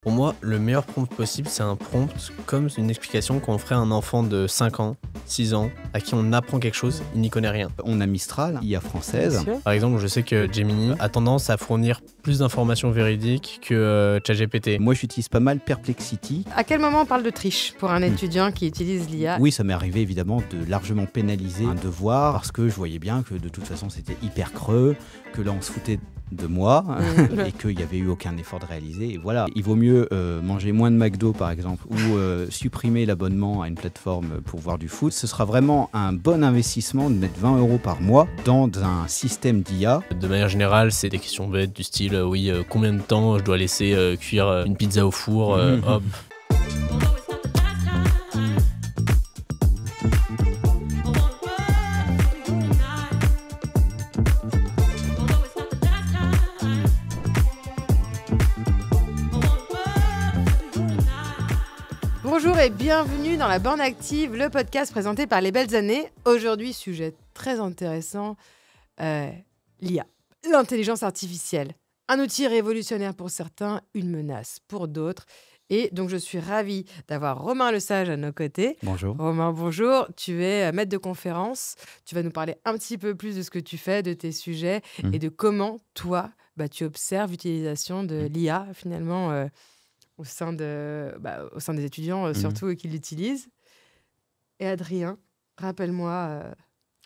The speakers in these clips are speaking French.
Pour moi, le meilleur prompt possible, c'est un prompt comme une explication qu'on ferait à un enfant de 5 ans, 6 ans, à qui on apprend quelque chose, il n'y connaît rien. On a Mistral, IA française. Par exemple, je sais que Gemini a tendance à fournir plus d'informations véridiques que ChatGPT. Moi, j'utilise pas mal Perplexity. À quel moment on parle de triche pour un étudiant qui utilise l'IA? Oui, ça m'est arrivé évidemment de largement pénaliser un devoir parce que je voyais bien que de toute façon c'était hyper creux, que là on se foutait de moi et qu'il n'y avait eu aucun effort de réaliser. Et voilà, il vaut mieux manger moins de McDo par exemple ou supprimer l'abonnement à une plateforme pour voir du foot. Ce sera vraiment un bon investissement de mettre 20 € par mois dans un système d'IA. De manière générale, c'est des questions bêtes du style combien de temps je dois laisser cuire une pizza au four, hop. Bonjour et bienvenue dans la Borne Active, le podcast présenté par Les Belles Années. Aujourd'hui, sujet très intéressant, l'IA, l'intelligence artificielle. Un outil révolutionnaire pour certains, une menace pour d'autres. Et donc, je suis ravie d'avoir Romain Lesage à nos côtés. Bonjour. Romain, bonjour. Tu es maître de conférence. Tu vas nous parler un petit peu plus de ce que tu fais, de tes sujets et de comment, toi, tu observes l'utilisation de l'IA, finalement, au sein des étudiants, surtout qui l'utilisent. Et Adrien, rappelle-moi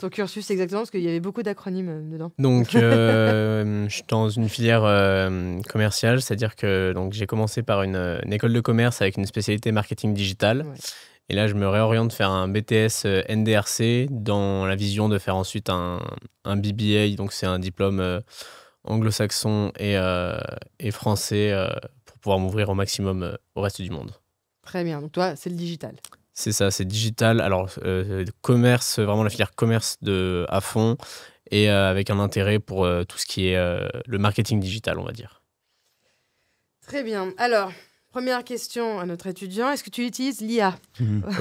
ton cursus exactement, parce qu'il y avait beaucoup d'acronymes dedans. Donc, je suis dans une filière commerciale, c'est-à-dire que j'ai commencé par une école de commerce avec une spécialité marketing digital. Ouais. Et là, je me réoriente faire un BTS NDRC dans la vision de faire ensuite un BBA, donc c'est un diplôme anglo-saxon et français pour pouvoir m'ouvrir au maximum au reste du monde. Très bien, donc toi, c'est le digital. C'est ça, c'est digital. Alors, commerce, vraiment la filière commerce à fond et avec un intérêt pour tout ce qui est le marketing digital, on va dire. Très bien. Alors, première question à notre étudiant, est-ce que tu utilises l'IA?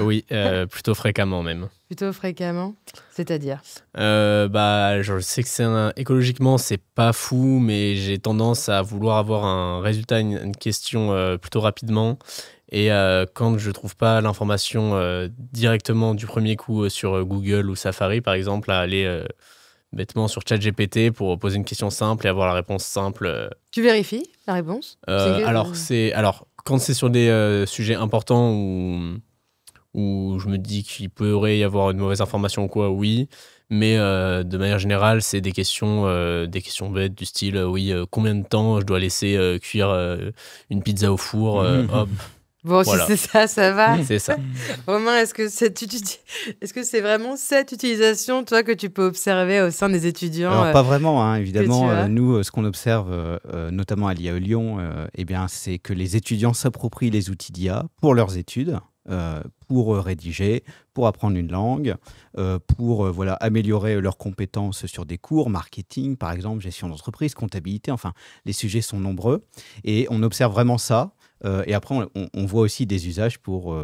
Oui, plutôt fréquemment même. Plutôt fréquemment, c'est-à-dire je sais que écologiquement, c'est pas fou, mais j'ai tendance à vouloir avoir un résultat, une question plutôt rapidement. Et quand je trouve pas l'information directement du premier coup sur Google ou Safari, par exemple, à aller bêtement sur ChatGPT pour poser une question simple et avoir la réponse simple. Tu vérifies la réponse? Alors, quand c'est sur des sujets importants où je me dis qu'il pourrait y avoir une mauvaise information ou quoi, oui. Mais de manière générale, c'est des questions bêtes du style combien de temps je dois laisser cuire une pizza au four, hop. Bon, voilà. Si c'est ça, ça va. C'est ça. Romain, est-ce que c'est vraiment cette utilisation, toi, que tu peux observer au sein des étudiants? Alors, pas vraiment, évidemment. Nous, ce qu'on observe, notamment à l'IA Lyon, c'est que les étudiants s'approprient les outils d'IA pour leurs études, pour rédiger, pour apprendre une langue, pour améliorer leurs compétences sur des cours, marketing, par exemple, gestion d'entreprise, comptabilité. Enfin, les sujets sont nombreux. Et on observe vraiment ça. Et après, on voit aussi des usages pour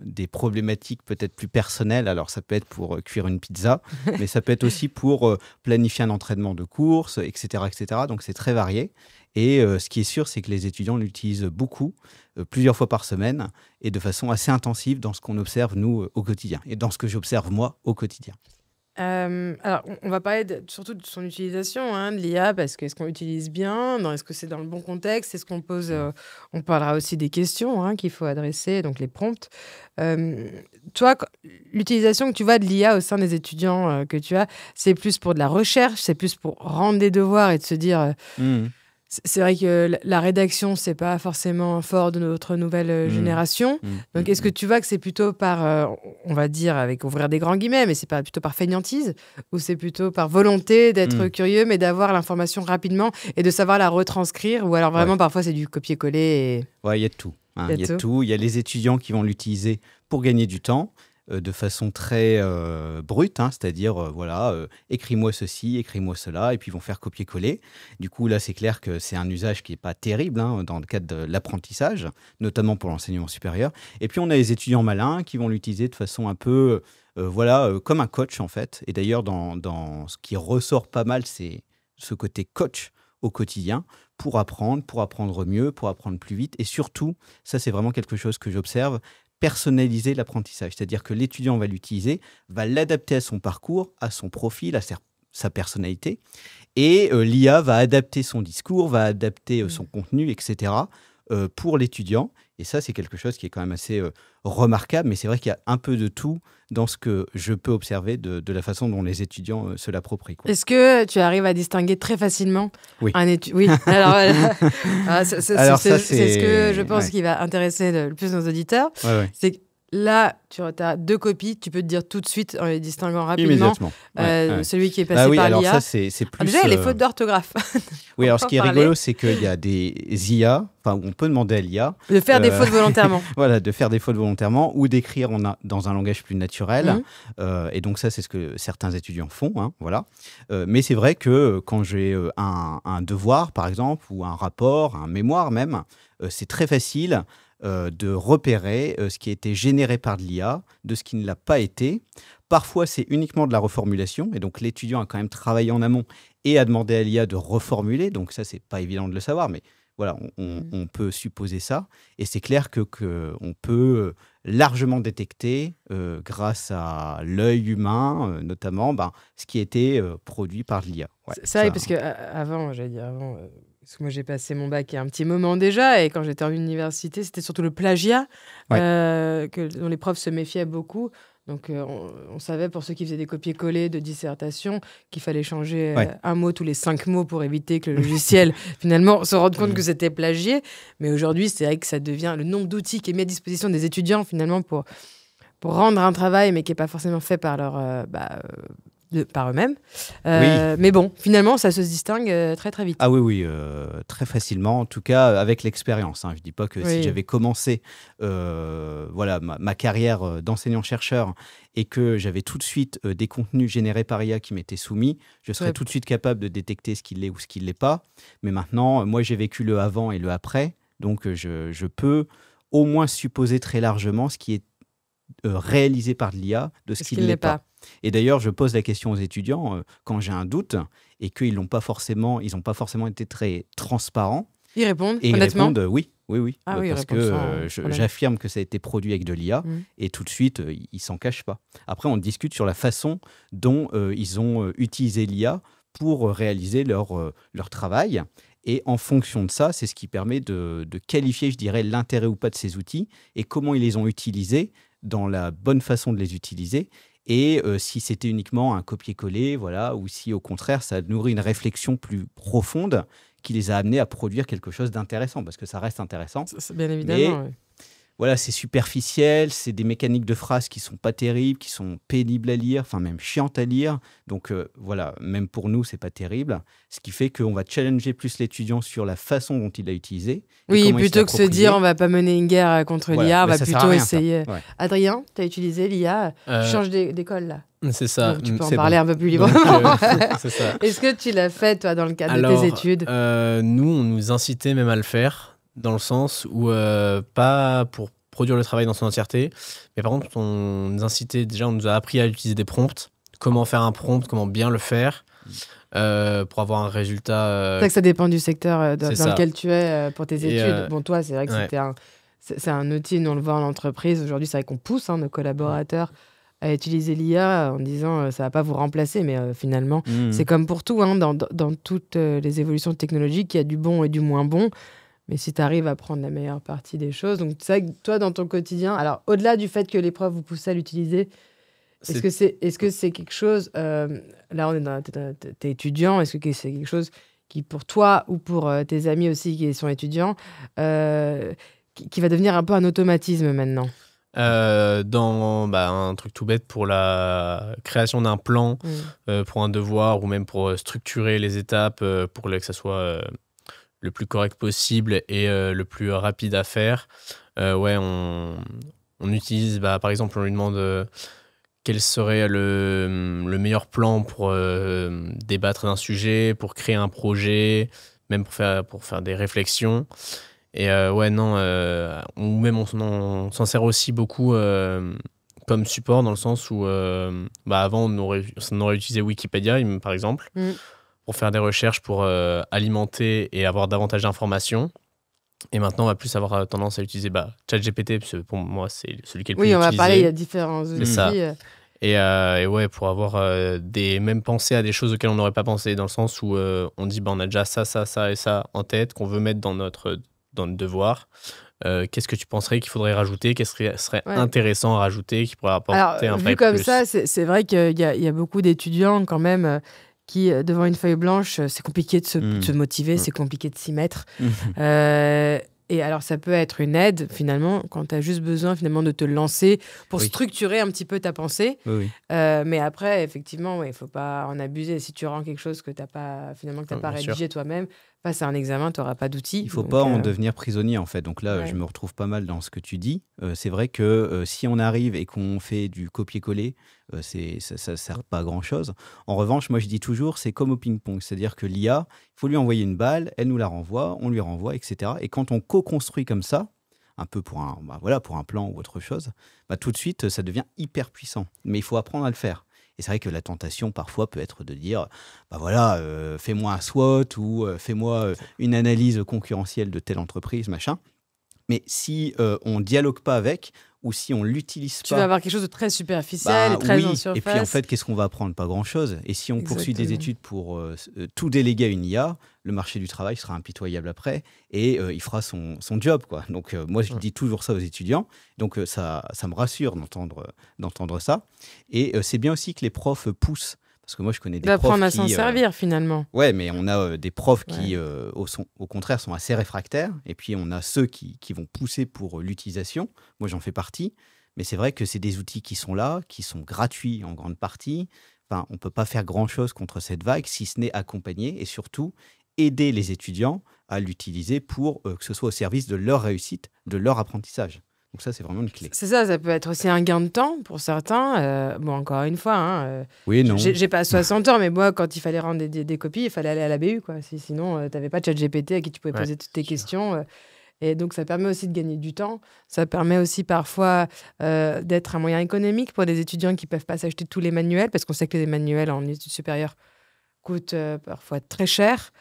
des problématiques peut-être plus personnelles. Alors, ça peut être pour cuire une pizza, mais ça peut être aussi pour planifier un entraînement de course, etc., etc. Donc, c'est très varié. Et ce qui est sûr, c'est que les étudiants l'utilisent beaucoup, plusieurs fois par semaine, et de façon assez intensive dans ce qu'on observe, nous, au quotidien, et dans ce que j'observe, moi, au quotidien. Alors, on va parler surtout de son utilisation, de l'IA, parce qu'est-ce qu'on l'utilise bien, est-ce que c'est dans le bon contexte, est-ce qu'on pose... on parlera aussi des questions qu'il faut adresser, donc les prompts. Toi, l'utilisation que tu vois de l'IA au sein des étudiants que tu as, c'est plus pour de la recherche, c'est plus pour rendre des devoirs et de se dire... C'est vrai que la rédaction, c'est pas forcément fort de notre nouvelle génération. Donc, est-ce que tu vois que c'est plutôt par, on va dire, avec ouvrir des grands guillemets, mais c'est pas plutôt par fainéantise, ou c'est plutôt par volonté d'être curieux, mais d'avoir l'information rapidement et de savoir la retranscrire, ou alors vraiment parfois c'est du copier-coller Ouais, il y a de tout. Il y a de tout. Il y a les étudiants qui vont l'utiliser pour gagner du temps, de façon très brute, c'est-à-dire écris-moi ceci, écris-moi cela, et puis ils vont faire copier-coller. Du coup, là, c'est clair que c'est un usage qui n'est pas terrible dans le cadre de l'apprentissage, notamment pour l'enseignement supérieur. Et puis, on a les étudiants malins qui vont l'utiliser de façon un peu, comme un coach, en fait. Et d'ailleurs, dans ce qui ressort pas mal, c'est ce côté coach au quotidien pour apprendre mieux, pour apprendre plus vite. Et surtout, ça c'est vraiment quelque chose que j'observe, personnaliser l'apprentissage. C'est-à-dire que l'étudiant va l'utiliser, va l'adapter à son parcours, à son profil, à sa personnalité. Et l'IA va adapter son discours, va adapter son contenu, etc. Pour l'étudiant. Et ça, c'est quelque chose qui est quand même assez remarquable. Mais c'est vrai qu'il y a un peu de tout dans ce que je peux observer de la façon dont les étudiants se l'approprient. Est-ce que tu arrives à distinguer très facilement un étudiant? Oui. Alors, voilà. C'est ce que je pense qui va intéresser le plus nos auditeurs. Ouais. C'est que là, tu as 2 copies, tu peux te dire tout de suite en les distinguant rapidement. Immédiatement. Celui qui est passé par alors l'IA. Ça, c'est plus, déjà, il y a les fautes d'orthographe. Oui, alors ce qui est rigolo, c'est qu'il y a des IA, enfin, on peut demander à l'IA de faire des fautes volontairement. Voilà, de faire des fautes volontairement ou d'écrire dans un langage plus naturel. Et donc ça, c'est ce que certains étudiants font. Voilà. Mais c'est vrai que quand j'ai un devoir, par exemple, ou un rapport, un mémoire même, c'est très facile de repérer ce qui a été généré par de l'IA, de ce qui ne l'a pas été. Parfois, c'est uniquement de la reformulation, et donc l'étudiant a quand même travaillé en amont et a demandé à l'IA de reformuler, donc ça, c'est pas évident de le savoir, mais voilà, on peut supposer ça, et c'est clair qu'on peut largement détecter, grâce à l'œil humain, notamment, ce qui a été produit par l'IA. Ouais, ça, parce qu'avant, parce que moi j'ai passé mon bac il y a un petit moment déjà, et quand j'étais en université, c'était surtout le plagiat dont les profs se méfiaient beaucoup. Donc on savait, pour ceux qui faisaient des copier-coller de dissertation, qu'il fallait changer un mot tous les 5 mots pour éviter que le logiciel finalement se rende compte que c'était plagié. Mais aujourd'hui, c'est vrai que ça devient le nombre d'outils qui est mis à disposition des étudiants finalement pour rendre un travail, mais qui n'est pas forcément fait par par eux-mêmes. Mais bon, finalement, ça se distingue très très vite. Ah oui, très facilement, en tout cas avec l'expérience. Je ne dis pas que si j'avais commencé ma carrière d'enseignant-chercheur et que j'avais tout de suite des contenus générés par IA qui m'étaient soumis, je serais tout de suite capable de détecter ce qui l'est ou ce qui ne l'est pas. Mais maintenant, moi, j'ai vécu le avant et le après, donc je peux au moins supposer très largement ce qui est réalisé par l'IA de ce qui ne l'est pas. Et d'ailleurs, je pose la question aux étudiants quand j'ai un doute et qu'ils n'ont pas forcément été très transparents. Ils répondent et honnêtement. Ils répondent oui. Parce que j'affirme que ça a été produit avec de l'IA et tout de suite, ils ne s'en cachent pas. Après, on discute sur la façon dont ils ont utilisé l'IA pour réaliser leur travail. Et en fonction de ça, c'est ce qui permet de qualifier, je dirais, l'intérêt ou pas de ces outils et comment ils les ont utilisés dans la bonne façon de les utiliser. Et si c'était uniquement un copier-coller, ou si au contraire, ça nourrit une réflexion plus profonde qui les a amenés à produire quelque chose d'intéressant, parce que ça reste intéressant. C'est bien évidemment, voilà, c'est superficiel, c'est des mécaniques de phrases qui sont pas terribles, qui sont pénibles à lire, enfin même chiantes à lire. Donc même pour nous, c'est pas terrible. Ce qui fait qu'on va challenger plus l'étudiant sur la façon dont il l'a utilisé. Oui, plutôt que se dire on va pas mener une guerre contre l'IA, on va plutôt essayer. Adrien, tu as utilisé l'IA, tu changes d'école là. C'est ça. Donc, tu peux en parler un peu plus librement. C'est ça. Est-ce que tu l'as fait, toi, dans le cadre de tes études? Nous, on nous incitait même à le faire, dans le sens où, pas pour produire le travail dans son entièreté, mais par contre, on nous incitait, déjà, on nous a appris à utiliser des prompts, comment faire un prompt, comment bien le faire, pour avoir un résultat. C'est vrai que ça dépend du secteur dans lequel tu es pour tes études. Bon, toi, c'est vrai que c'est un outil, nous on le voit en entreprise. Aujourd'hui, c'est vrai qu'on pousse nos collaborateurs à utiliser l'IA en disant ça va pas vous remplacer, mais finalement, c'est comme pour tout, dans toutes les évolutions technologiques, il y a du bon et du moins bon. Mais si tu arrives à prendre la meilleure partie des choses, donc c'est vrai que toi, dans ton quotidien, alors au-delà du fait que les profs vous poussent à l'utiliser, est-ce que c'est quelque chose, là t'es étudiant, est-ce que c'est quelque chose qui pour toi ou pour tes amis aussi qui sont étudiants, qui va devenir un peu un automatisme maintenant? Dans un truc tout bête, pour la création d'un plan, pour un devoir, ou même pour structurer les étapes pour que ça soit le plus correct possible et le plus rapide à faire. On utilise, par exemple, on lui demande quel serait le meilleur plan pour débattre d'un sujet, pour créer un projet, même pour faire des réflexions. Et ou même on s'en sert aussi beaucoup comme support, dans le sens où avant on aurait utilisé Wikipédia par exemple pour faire des recherches, pour alimenter et avoir davantage d'informations. Et maintenant, on va plus avoir tendance à utiliser ChatGPT, parce que pour moi, c'est celui qui est le plus utilisé. Oui, on va parler, il y a différents outils. C'est ça. Et ouais, pour avoir même penser à des choses auxquelles on n'aurait pas pensé, dans le sens où on dit on a déjà ça, ça, ça et ça en tête, qu'on veut mettre dans notre devoir. Qu'est-ce que tu penserais qu'il faudrait rajouter? Qu'est-ce qui serait intéressant à rajouter, qui pourrait apporter un vrai plus? Vu comme ça, c'est vrai qu'il y a beaucoup d'étudiants quand même qui, devant une feuille blanche, c'est compliqué de se motiver, c'est compliqué de s'y mettre. Et alors, ça peut être une aide, finalement, quand tu as juste besoin, finalement, de te lancer pour structurer un petit peu ta pensée. Mais après, effectivement, il ne faut pas en abuser. Si tu rends quelque chose que tu n'as pas, rédigé toi-même, face à un examen, tu n'auras pas d'outils. Il ne faut pas en devenir prisonnier, en fait. Donc là, je me retrouve pas mal dans ce que tu dis. C'est vrai que si on arrive et qu'on fait du copier-coller, ça ne sert pas à grand-chose. En revanche, moi, je dis toujours, c'est comme au ping-pong. C'est-à-dire que l'IA, il faut lui envoyer une balle, elle nous la renvoie, on lui renvoie, etc. Et quand on co-construit comme ça, un peu pour un plan ou autre chose, tout de suite, ça devient hyper puissant. Mais il faut apprendre à le faire. Et c'est vrai que la tentation, parfois, peut être de dire fais-moi un SWOT ou fais-moi une analyse concurrentielle de telle entreprise, machin. Mais si on ne dialogue pas avec, ou si on ne l'utilise pas... Tu vas avoir quelque chose de très superficiel, très en surface. Et puis en fait, qu'est-ce qu'on va apprendre? Pas grand-chose. Et si on poursuit des études pour tout déléguer à une IA, le marché du travail sera impitoyable après et il fera son job, quoi. Donc moi, je dis toujours ça aux étudiants. Donc ça me rassure d'entendre ça. Et c'est bien aussi que les profs poussent. Parce que moi, je connais des profs qui... apprendre à s'en servir, finalement. Ouais, mais on a des profs qui, au contraire, sont assez réfractaires. Et puis, on a ceux qui vont pousser pour l'utilisation. Moi, j'en fais partie. Mais c'est vrai que c'est des outils qui sont là, qui sont gratuits en grande partie. Enfin, on ne peut pas faire grand-chose contre cette vague, si ce n'est accompagner et surtout aider les étudiants à l'utiliser pour que ce soit au service de leur réussite, de leur apprentissage. Donc ça, c'est vraiment une clé. C'est ça peut être aussi un gain de temps pour certains. Encore une fois, oui, non. J'ai pas 60 ans, mais moi, quand il fallait rendre des copies, il fallait aller à la BU, quoi. Sinon, tu n'avais pas de ChatGPT à qui tu pouvais poser toutes tes questions. Et donc, ça permet aussi de gagner du temps. Ça permet aussi parfois d'être un moyen économique pour des étudiants qui ne peuvent pas s'acheter tous les manuels, parce qu'on sait que les manuels en études supérieures coûtent parfois très cher.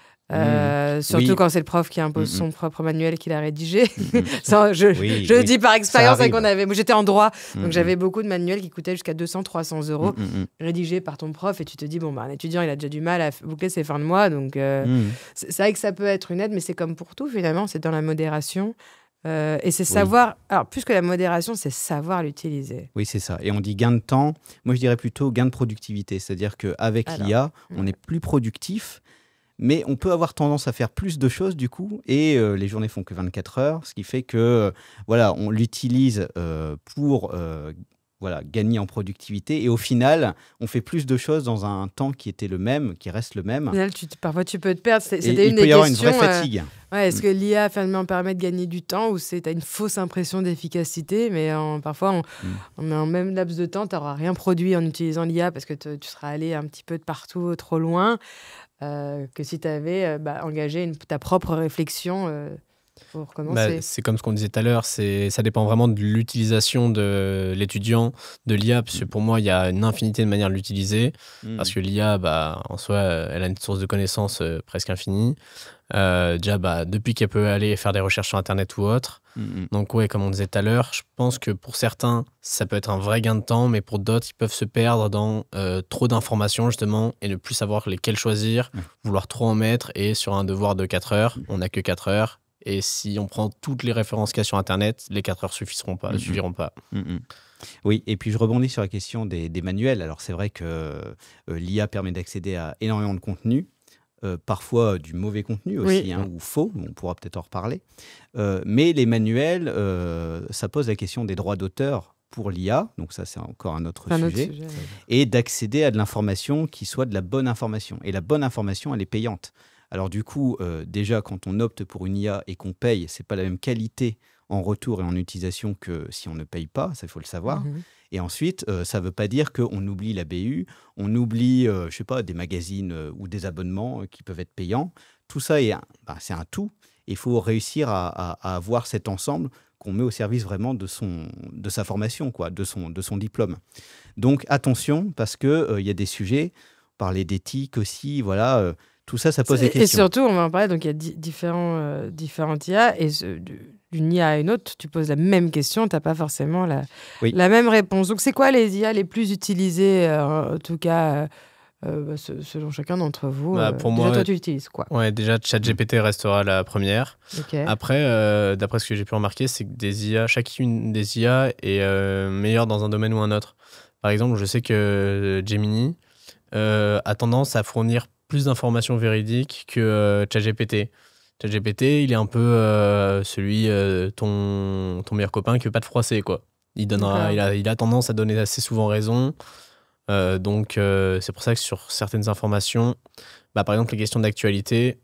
Surtout quand c'est le prof qui impose son propre manuel et qu'il a rédigé. Je dis par expérience qu'on avait. Moi, j'étais en droit, donc j'avais beaucoup de manuels qui coûtaient jusqu'à 200-300 euros rédigés par ton prof. Et tu te dis, un étudiant, il a déjà du mal à boucler ses fins de mois. Donc, c'est vrai que ça peut être une aide, mais c'est comme pour tout, finalement. C'est dans la modération. Et c'est savoir... Alors, plus que la modération, c'est savoir l'utiliser. Oui, c'est ça. Et on dit gain de temps. Moi, je dirais plutôt gain de productivité. C'est-à-dire qu'avec l'IA, on est plus productif. Mais on peut avoir tendance à faire plus de choses du coup, et les journées font que 24 heures, ce qui fait que on l'utilise pour gagner en productivité, et au final, on fait plus de choses dans un temps qui était le même, qui reste le même. Parfois, tu peux te perdre. C'était une des questions. Il peut y avoir une vraie fatigue. Est-ce que l'IA finalement permet de gagner du temps, ou tu as une fausse impression d'efficacité, mais parfois, en un même laps de temps, tu n'auras rien produit en utilisant l'IA parce que tu seras allé un petit peu de partout, trop loin. Que si tu avais engagé ta propre réflexion pour recommencer. C'est comme ce qu'on disait tout à l'heure, ça dépend vraiment de l'utilisation de l'étudiant, de l'IA, parce que pour moi, il y a une infinité de manières de l'utiliser, parce que l'IA, en soi, elle a une source de connaissances presque infinie. Déjà, depuis qu'elle peut aller faire des recherches sur Internet ou autre. Donc, comme on disait tout à l'heure, je pense que pour certains, ça peut être un vrai gain de temps, mais pour d'autres, ils peuvent se perdre dans trop d'informations, justement, et ne plus savoir lesquelles choisir, vouloir trop en mettre, et sur un devoir de 4 heures, on n'a que 4 heures. Et si on prend toutes les références qu'il y a sur Internet, les 4 heures suffiront pas. Oui, et puis je rebondis sur la question des manuels. Alors, c'est vrai que l'IA permet d'accéder à énormément de contenu. Parfois du mauvais contenu aussi, ou faux, on pourra peut-être en reparler. Mais les manuels, ça pose la question des droits d'auteur pour l'IA, donc ça c'est encore un autre sujet, et d'accéder à de l'information qui soit de la bonne information. Et la bonne information, elle est payante. Alors du coup, déjà quand on opte pour une IA et qu'on paye, c'est pas la même qualité en retour et en utilisation que si on ne paye pas, ça il faut le savoir. Et ensuite, ça ne veut pas dire qu'on oublie la BU, on oublie, des magazines ou des abonnements qui peuvent être payants. Tout ça, c'est un tout. Il faut réussir à avoir cet ensemble qu'on met au service vraiment de sa formation, de son diplôme. Donc attention, parce qu'il y a des sujets, on parlait d'éthique aussi, Tout ça, ça pose des questions. Et surtout, on va en parler, donc il y a différentes IA, et d'une IA à une autre, tu poses la même question, tu n'as pas forcément la même réponse. Donc, c'est quoi les IA les plus utilisées, en tout cas, selon chacun d'entre vous? Pour moi, toi, tu utilises quoi? Déjà, ChatGPT restera la première. Okay. Après, d'après ce que j'ai pu remarquer, c'est que chacune des IA est meilleure dans un domaine ou un autre. Par exemple, je sais que Gemini a tendance à fournir plus d'informations véridiques que ChatGPT. ChatGPT, il est un peu ton meilleur copain qui veut pas te froisser, quoi. Il a tendance à donner assez souvent raison. Donc, c'est pour ça que sur certaines informations, par exemple, les questions d'actualité,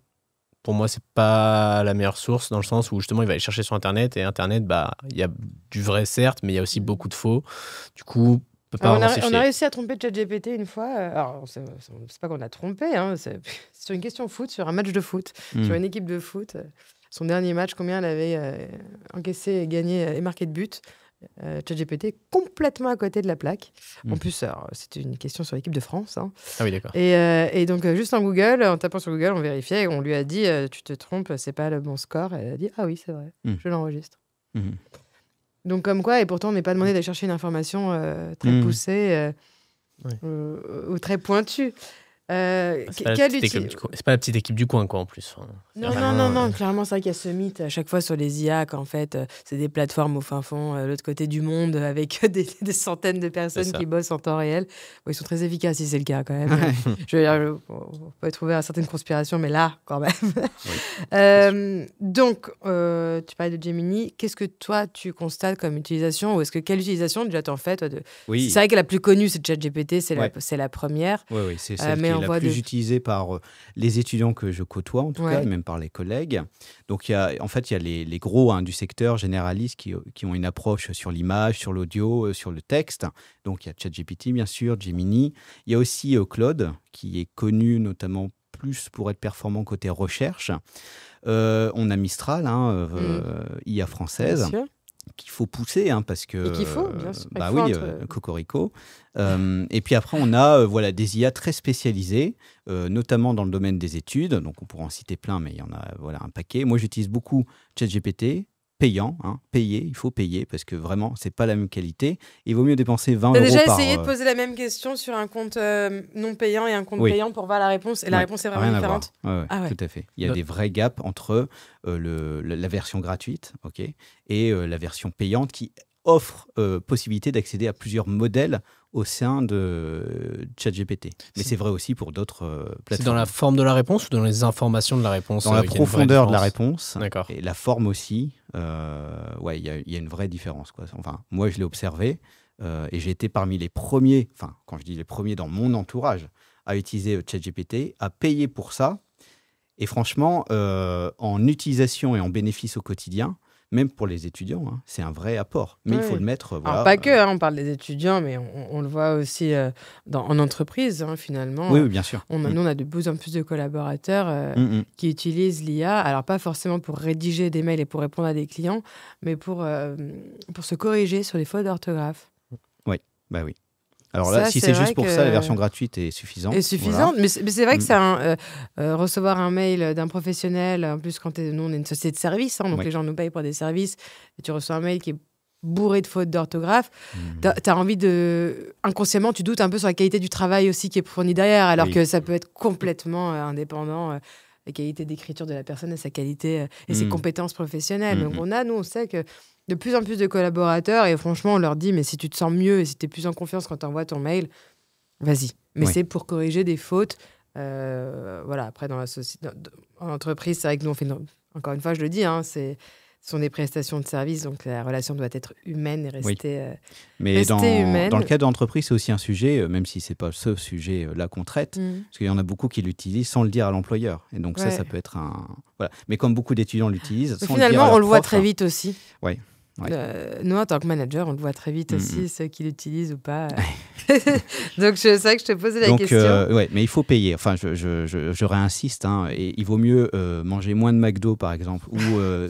pour moi, c'est pas la meilleure source, dans le sens où justement, il va aller chercher sur Internet, et Internet, il y a du vrai, certes, mais il y a aussi beaucoup de faux. Du coup, on a réussi à tromper ChatGPT une fois. Alors, c'est pas qu'on a trompé, hein, c'est sur une question foot, sur un match de foot, sur une équipe de foot. Son dernier match, combien elle avait encaissé, gagné et marqué de but. ChatGPT complètement à côté de la plaque. En plus, c'était une question sur l'équipe de France. Hein. Ah oui, d'accord. Et donc, juste en tapant sur Google, on vérifiait, et on lui a dit tu te trompes, c'est pas le bon score. Elle a dit ah oui, c'est vrai, je l'enregistre. Donc, comme quoi, et pourtant, on n'est pas demandé d'aller chercher une information très poussée ou très pointue. C'est pas la petite équipe du coin, quoi, en plus. Non, clairement, c'est vrai qu'il y a ce mythe à chaque fois sur les IA qu'en fait, c'est des plateformes au fin fond, l'autre côté du monde, avec des centaines de personnes qui bossent en temps réel. Bon, ils sont très efficaces si c'est le cas, quand même. Je veux dire, on peut trouver à certaines conspirations, mais là, quand même. Donc, tu parlais de Gemini. Qu'est-ce que toi, tu constates comme utilisation, ou quelle utilisation déjà t'en fais, toi, C'est vrai que la plus connue, c'est ChatGPT, c'est la première. Oui, c'est celle qui est la plus utilisée par les étudiants que je côtoie, en tout cas, et même par les collègues. Donc, il y a les gros du secteur généralistes qui ont une approche sur l'image, sur l'audio, sur le texte. Donc, il y a ChatGPT, bien sûr, Gemini. Il y a aussi Claude, qui est connu notamment plus pour être performant côté recherche. On a Mistral, IA française. Bien sûr. Qu'il faut pousser, parce que... Et qu'il faut, bien sûr. Cocorico. Et puis après, on a des IA très spécialisées, notamment dans le domaine des études. Donc, on pourra en citer plein, mais il y en a un paquet. Moi, j'utilise beaucoup ChatGPT, payant, payer, il faut payer, parce que vraiment, c'est pas la même qualité. Il vaut mieux dépenser 20 € par... T'as déjà essayé de poser la même question sur un compte non payant et un compte payant pour voir la réponse, et la réponse est vraiment différente? Tout à fait. Il y a des vrais gaps entre la version gratuite et la version payante qui offre possibilité d'accéder à plusieurs modèles au sein de ChatGPT. Mais c'est vrai aussi pour d'autres plateformes. C'est dans la forme de la réponse ou dans les informations de la réponse? Dans la profondeur de la réponse. D'accord. Et la forme aussi. Il y a une vraie différence, quoi. Enfin, moi, je l'ai observé et j'ai été parmi les premiers, quand je dis les premiers dans mon entourage, à utiliser ChatGPT, à payer pour ça. Et franchement, en utilisation et en bénéfice au quotidien, même pour les étudiants, c'est un vrai apport. Mais il faut le mettre... Alors, pas que, on parle des étudiants, mais on le voit aussi en entreprise, finalement. Oui, bien sûr. Nous, on a de plus en plus de collaborateurs qui utilisent l'IA, alors pas forcément pour rédiger des mails et pour répondre à des clients, mais pour se corriger sur les fautes d'orthographe. Oui, oui. Alors là, si c'est juste pour ça, la version gratuite est suffisante. Mais c'est vrai que recevoir un mail d'un professionnel, en plus, nous, on est une société de services, donc les gens nous payent pour des services, et tu reçois un mail qui est bourré de fautes d'orthographe, t'as envie inconsciemment, tu doutes un peu sur la qualité du travail aussi qui est fourni derrière, alors que ça peut être complètement indépendant, la qualité d'écriture de la personne et sa qualité et ses compétences professionnelles. Donc on sait que de plus en plus de collaborateurs, et franchement, on leur dit, mais si tu te sens mieux et si tu es plus en confiance quand tu envoies ton mail, vas-y. Mais c'est pour corriger des fautes. Après, en entreprise, c'est vrai que nous, on fait, encore une fois, je le dis, ce sont des prestations de services, donc la relation doit être humaine et rester Mais humaine. Dans le cas d'entreprise, c'est aussi un sujet, même si ce n'est pas ce sujet-là qu'on traite, parce qu'il y en a beaucoup qui l'utilisent sans le dire à l'employeur. Et donc ça peut être un... Voilà. Mais comme beaucoup d'étudiants l'utilisent, sans le dire à leur finalement, on le voit prof, très vite aussi. Oui. Nous, en tant que manager, on le voit très vite aussi, ceux qui l'utilisent ou pas. Donc, c'est vrai que je te posais la question. Mais il faut payer. Enfin, je réinsiste. Et il vaut mieux manger moins de McDo, par exemple, ou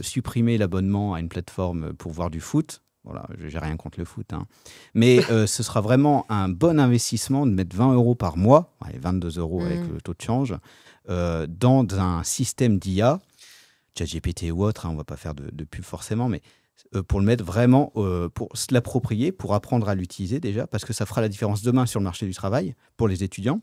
supprimer l'abonnement à une plateforme pour voir du foot. voilà, j'ai rien contre le foot, hein. Mais ce sera vraiment un bon investissement de mettre 20 € par mois, allez, 22 € avec le taux de change, dans un système d'IA, ChatGPT ou autre, hein, on ne va pas faire de pub forcément, mais pour le mettre vraiment, pour se l'approprier, pour apprendre à l'utiliser déjà, parce que ça fera la différence demain sur le marché du travail pour les étudiants,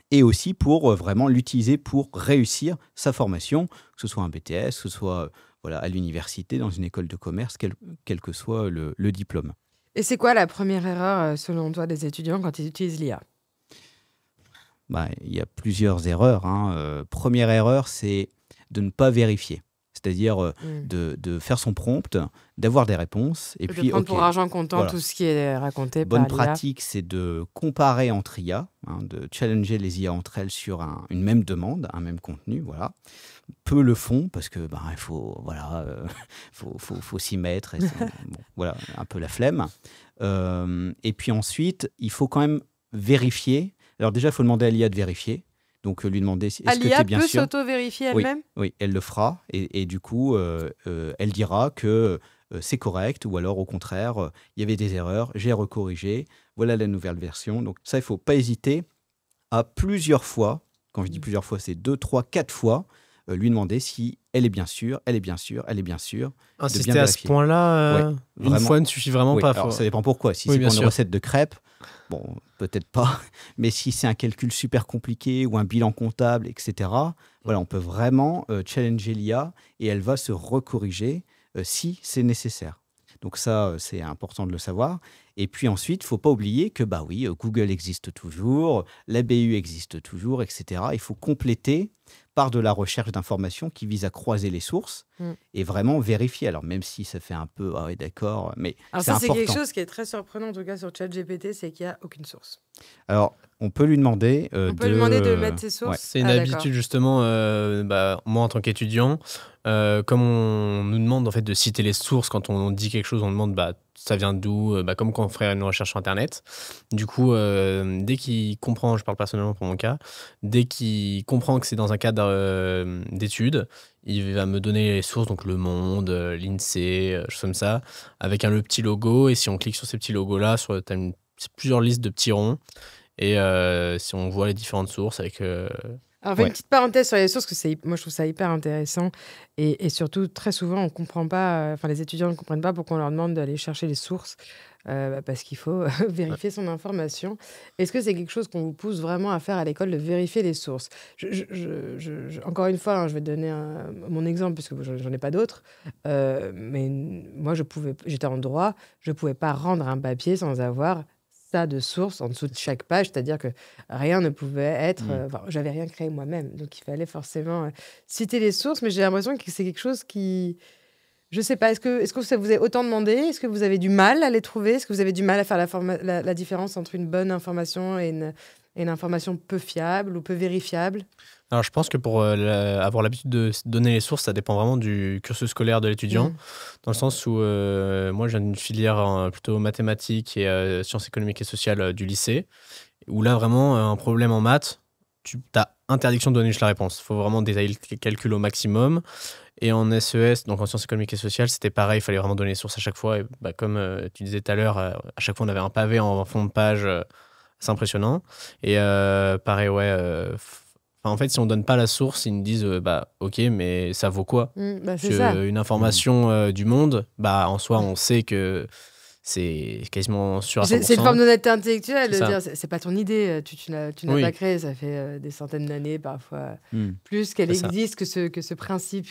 et aussi pour vraiment l'utiliser pour réussir sa formation, que ce soit un BTS, que ce soit voilà, à l'université, dans une école de commerce, quel que soit le diplôme. Et c'est quoi la première erreur, selon toi, des étudiants quand ils utilisent l'IA ? Il y a plusieurs erreurs, hein. Première erreur, c'est de ne pas vérifier. C'est-à-dire de faire son prompt, d'avoir des réponses. Et puis, de prendre pour argent comptant tout ce qui est raconté par l'IA. Bonne pratique, c'est de comparer entre IA, hein, de challenger les IA entre elles sur une même demande, un même contenu. Voilà. Peu le font parce que il faut s'y mettre. Et voilà, un peu la flemme. Et puis ensuite, il faut quand même vérifier. Alors déjà, il faut demander à l'IA de vérifier. Donc, lui demander est-ce que tu es bien sûr. L'IA peut s'auto-vérifier elle-même ? Oui, elle le fera. Et du coup, elle dira que c'est correct ou alors, au contraire, il y avait des erreurs, j'ai recorrigé, voilà la nouvelle version. Donc, ça, il ne faut pas hésiter à plusieurs fois, quand je dis plusieurs fois, c'est 2, 3, 4 fois, lui demander si elle est bien sûre, elle est bien sûre, elle est bien sûre. Insister à ce point-là, une fois ne suffit vraiment pas. Alors, ça dépend pourquoi. Si c'est pour une recette de crêpes, bon, peut-être pas. Mais si c'est un calcul super compliqué ou un bilan comptable, etc., voilà, on peut vraiment challenger l'IA et elle va se recorriger si c'est nécessaire. Donc ça, c'est important de le savoir. Et puis ensuite, il ne faut pas oublier que Google existe toujours, la BU existe toujours, etc. Il faut compléter par de la recherche d'informations qui vise à croiser les sources et vraiment vérifier. Alors même si ça fait un peu, ah oui d'accord, mais alors c'est important. C'est quelque chose qui est très surprenant en tout cas sur ChatGPT, c'est qu'il n'y a aucune source. Alors on peut lui demander de mettre ses sources. Ouais. C'est une habitude justement, moi en tant qu'étudiant, comme on nous demande en fait de citer les sources quand on dit quelque chose, on demande ça vient d'où, comme quand on ferait une recherche sur Internet. Du coup, dès qu'il comprend, je parle personnellement pour mon cas, dès qu'il comprend que c'est dans un cadre d'études, il va me donner les sources, donc Le Monde, l'INSEE, choses comme ça, avec le petit logo. Et si on clique sur ces petits logos-là, tu as plusieurs listes de petits ronds. Et si on voit les différentes sources avec... Alors, une petite parenthèse sur les sources, parce que moi je trouve ça hyper intéressant. Et surtout, très souvent, on comprend pas, les étudiants ne comprennent pas pourquoi on leur demande d'aller chercher les sources, parce qu'il faut vérifier son information. Est-ce que c'est quelque chose qu'on vous pousse vraiment à faire à l'école, de vérifier les sources ? Encore une fois, je vais donner mon exemple, parce que j'en ai pas d'autres. Mais moi, j'étais en droit, je ne pouvais pas rendre un papier sans avoir ça de sources en dessous de chaque page, c'est-à-dire que rien ne pouvait être... j'avais rien créé moi-même, donc il fallait forcément citer les sources, mais j'ai l'impression que c'est quelque chose qui... Je sais pas, est-ce que ça vous est autant demandé ? Est-ce que vous avez du mal à les trouver ? Est-ce que vous avez du mal à faire la différence entre une bonne information et une information peu fiable ou peu vérifiable ? Alors, je pense que pour avoir l'habitude de donner les sources, ça dépend vraiment du cursus scolaire de l'étudiant, dans le sens où moi, j'ai une filière plutôt mathématiques et sciences économiques et sociales du lycée, où là, vraiment, un problème en maths, tu as interdiction de donner juste la réponse. Il faut vraiment détailler le calcul au maximum. Et en SES, donc en sciences économiques et sociales, c'était pareil, il fallait vraiment donner les sources à chaque fois. Et comme tu disais tout à l'heure, à chaque fois, on avait un pavé en fond de page, c'est impressionnant. Et pareil, en fait, si on donne pas la source, ils nous disent ok, mais ça vaut quoi ? C'est ça. Une information du monde, en soi, on sait que c'est quasiment sûr à 100%. C'est une forme d'honnêteté intellectuelle de dire c'est pas ton idée, tu n'as pas créé, ça fait des centaines d'années, parfois plus qu'elle existe, que ce principe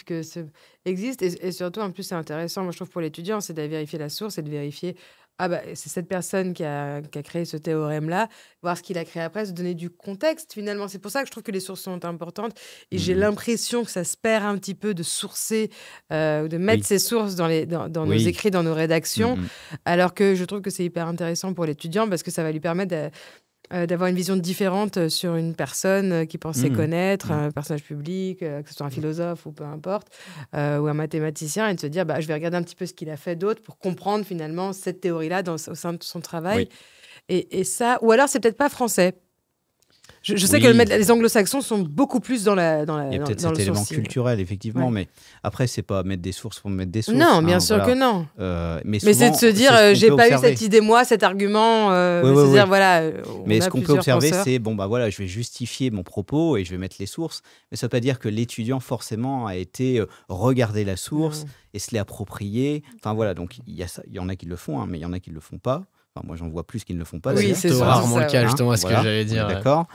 existe. Et surtout, en plus, c'est intéressant, moi je trouve pour l'étudiant, c'est de vérifier la source et de vérifier. C'est cette personne qui a créé ce théorème-là, voir ce qu'il a créé après, se donner du contexte finalement. C'est pour ça que je trouve que les sources sont importantes. Et j'ai l'impression que ça se perd un petit peu de sourcer, de mettre ces sources dans nos écrits, dans nos rédactions, alors que je trouve que c'est hyper intéressant pour l'étudiant parce que ça va lui permettre d'avoir une vision différente sur une personne qui pensait connaître, un personnage public, que ce soit un philosophe ou peu importe, ou un mathématicien, et de se dire je vais regarder un petit peu ce qu'il a fait d'autre pour comprendre finalement cette théorie-là au sein de son travail. Et ça, ou alors c'est peut-être pas français. Je sais que les anglo-saxons sont beaucoup plus dans la il y a peut-être cet élément culturel, effectivement, mais après, c'est pas mettre des sources pour mettre des sources. Non, bien sûr que non. Mais c'est de se dire, j'ai pas eu cette idée, moi, cet argument. Dire, voilà. Mais ce qu'on peut observer, c'est, voilà, je vais justifier mon propos et je vais mettre les sources. Mais ça veut pas dire que l'étudiant, forcément, a été regarder la source et se l'est approprié. Enfin, voilà, donc il y en a qui le font, mais il y en a qui le font pas. Enfin, moi, j'en vois plus qui ne le font pas. Oui, c'est rarement le cas, justement, ce que j'allais dire. D'accord.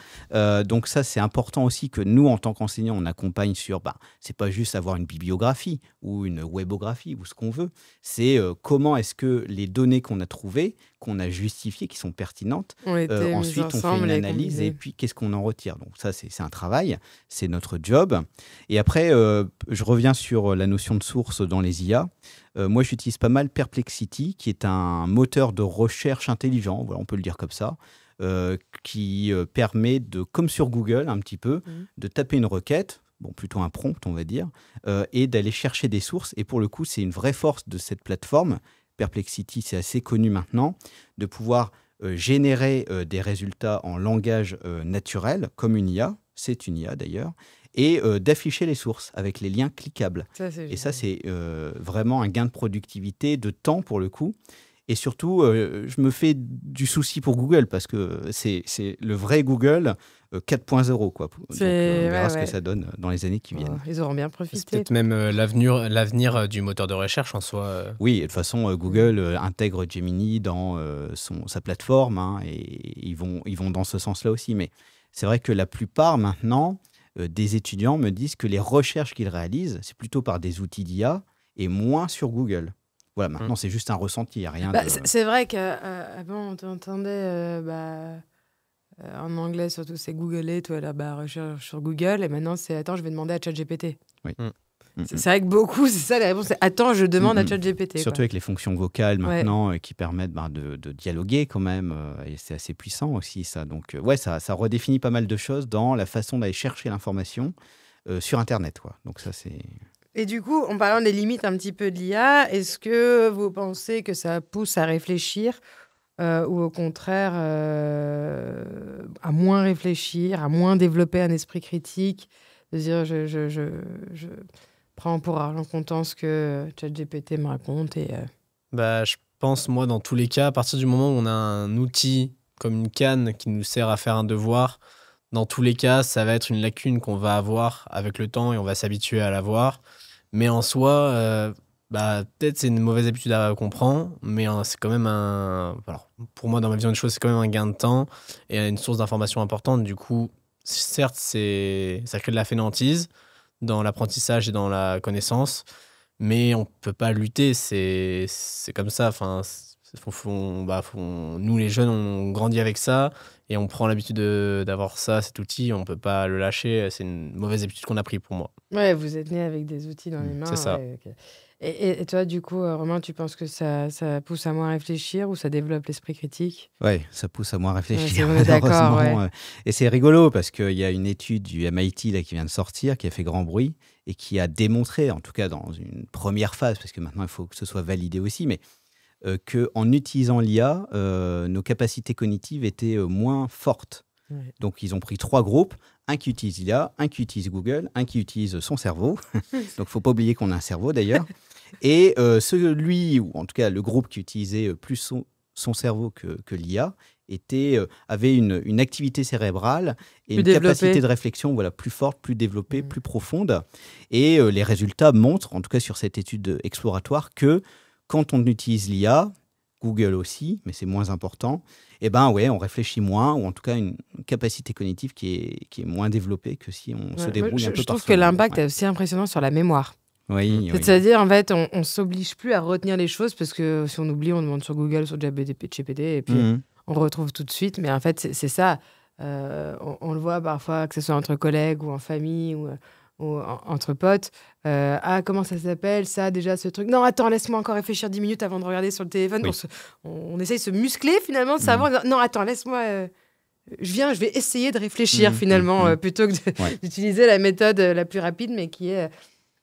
Donc ça, c'est important aussi que nous, en tant qu'enseignants, on accompagne sur... c'est pas juste avoir une bibliographie ou une webographie ou ce qu'on veut. C'est comment est-ce que les données qu'on a trouvées, qu'on a justifiées, qui sont pertinentes, ensuite, on fait une analyse et puis qu'est-ce qu'on en retire. Donc ça, c'est un travail, c'est notre job. Et après, je reviens sur la notion de source dans les IA. Moi, j'utilise pas mal Perplexity, qui est un moteur de recherche intelligent, voilà, on peut le dire comme ça, qui permet de, comme sur Google un petit peu, de taper une requête, plutôt un prompt, on va dire, et d'aller chercher des sources. Et pour le coup, c'est une vraie force de cette plateforme. Perplexity, c'est assez connu maintenant, de pouvoir générer des résultats en langage naturel, comme une IA, c'est une IA d'ailleurs, et d'afficher les sources avec les liens cliquables. Ça, c'est vraiment un gain de productivité, de temps pour le coup. Et surtout, je me fais du souci pour Google parce que c'est le vrai Google 4.0. Quoi. Donc, on verra ce que ça donne dans les années qui viennent. Ils auront bien profité. C'est peut-être même l'avenir du moteur de recherche en soi. Oui, et de toute façon, Google intègre Gemini dans sa plateforme et ils vont dans ce sens-là aussi. Mais c'est vrai que la plupart maintenant... des étudiants me disent que les recherches qu'ils réalisent, c'est plutôt par des outils d'IA et moins sur Google. Voilà, maintenant, c'est juste un ressenti, il n'y a rien de... C'est vrai qu'avant, on t'entendait en anglais, surtout, c'est Google, toi, là, recherche sur Google, et maintenant, c'est attends, je vais demander à ChatGPT. Oui. C'est vrai que beaucoup, c'est ça la réponse, c'est attends, je demande à ChatGPT. Surtout avec les fonctions vocales maintenant qui permettent de dialoguer quand même, et c'est assez puissant aussi ça. Donc ça redéfinit pas mal de choses dans la façon d'aller chercher l'information sur Internet. Quoi. Donc ça c'est... Et du coup, en parlant des limites un petit peu de l'IA, est-ce que vous pensez que ça pousse à réfléchir ou au contraire à moins réfléchir, à moins développer un esprit critique, de dire je prends pour argent comptant ce que ChatGPT me raconte et je pense, moi, dans tous les cas, à partir du moment où on a un outil comme une canne qui nous sert à faire un devoir, dans tous les cas, ça va être une lacune qu'on va avoir avec le temps et on va s'habituer à l'avoir. Mais en soi, peut-être c'est une mauvaise habitude à comprendre, mais c'est quand même pour moi, dans ma vision des choses, c'est quand même un gain de temps et une source d'information importante. Du coup, certes, ça crée de la fainéantise dans l'apprentissage et dans la connaissance, mais on peut pas lutter, c'est comme ça. Enfin, nous les jeunes, on grandit avec ça et on prend l'habitude d'avoir cet outil, on peut pas le lâcher. C'est une mauvaise habitude qu'on a pris pour moi. Ouais, vous êtes né avec des outils dans les mains. C'est ça. Ouais, okay. Et toi, du coup, Romain, tu penses que ça pousse à moins réfléchir ou ça développe l'esprit critique ? Oui, ça pousse à moins réfléchir. Ouais, d'accord, ouais. Et c'est rigolo parce qu'il y a une étude du MIT là, qui vient de sortir, qui a fait grand bruit et qui a démontré, en tout cas dans une première phase, parce que maintenant il faut que ce soit validé aussi, mais qu'en utilisant l'IA, nos capacités cognitives étaient moins fortes. Ouais. Donc, ils ont pris 3 groupes, un qui utilise l'IA, un qui utilise Google, un qui utilise son cerveau. Donc, il ne faut pas oublier qu'on a un cerveau, d'ailleurs. Et celui, ou en tout cas le groupe qui utilisait plus son cerveau que l'IA, avait une activité cérébrale et une capacité de réflexion plus forte, plus développée, plus profonde. Et les résultats montrent, en tout cas sur cette étude exploratoire, que quand on utilise l'IA, Google aussi, mais c'est moins important, on réfléchit moins, ou en tout cas une capacité cognitive qui est moins développée que si on se débrouille un peu par soi-même. Je trouve que l'impact est aussi impressionnant sur la mémoire. Oui. C'est-à-dire, en fait, on ne s'oblige plus à retenir les choses parce que si on oublie, on demande sur Google, sur GPT, et puis on retrouve tout de suite. Mais en fait, c'est ça. On le voit parfois, que ce soit entre collègues ou en famille ou entre potes. Comment ça s'appelle, ça, déjà, ce truc ? Non, attends, laisse-moi encore réfléchir 10 minutes avant de regarder sur le téléphone. Oui. On essaye de se muscler, finalement, de savoir. Non, attends, laisse-moi... je vais essayer de réfléchir, finalement, plutôt que d'utiliser la méthode la plus rapide, mais qui est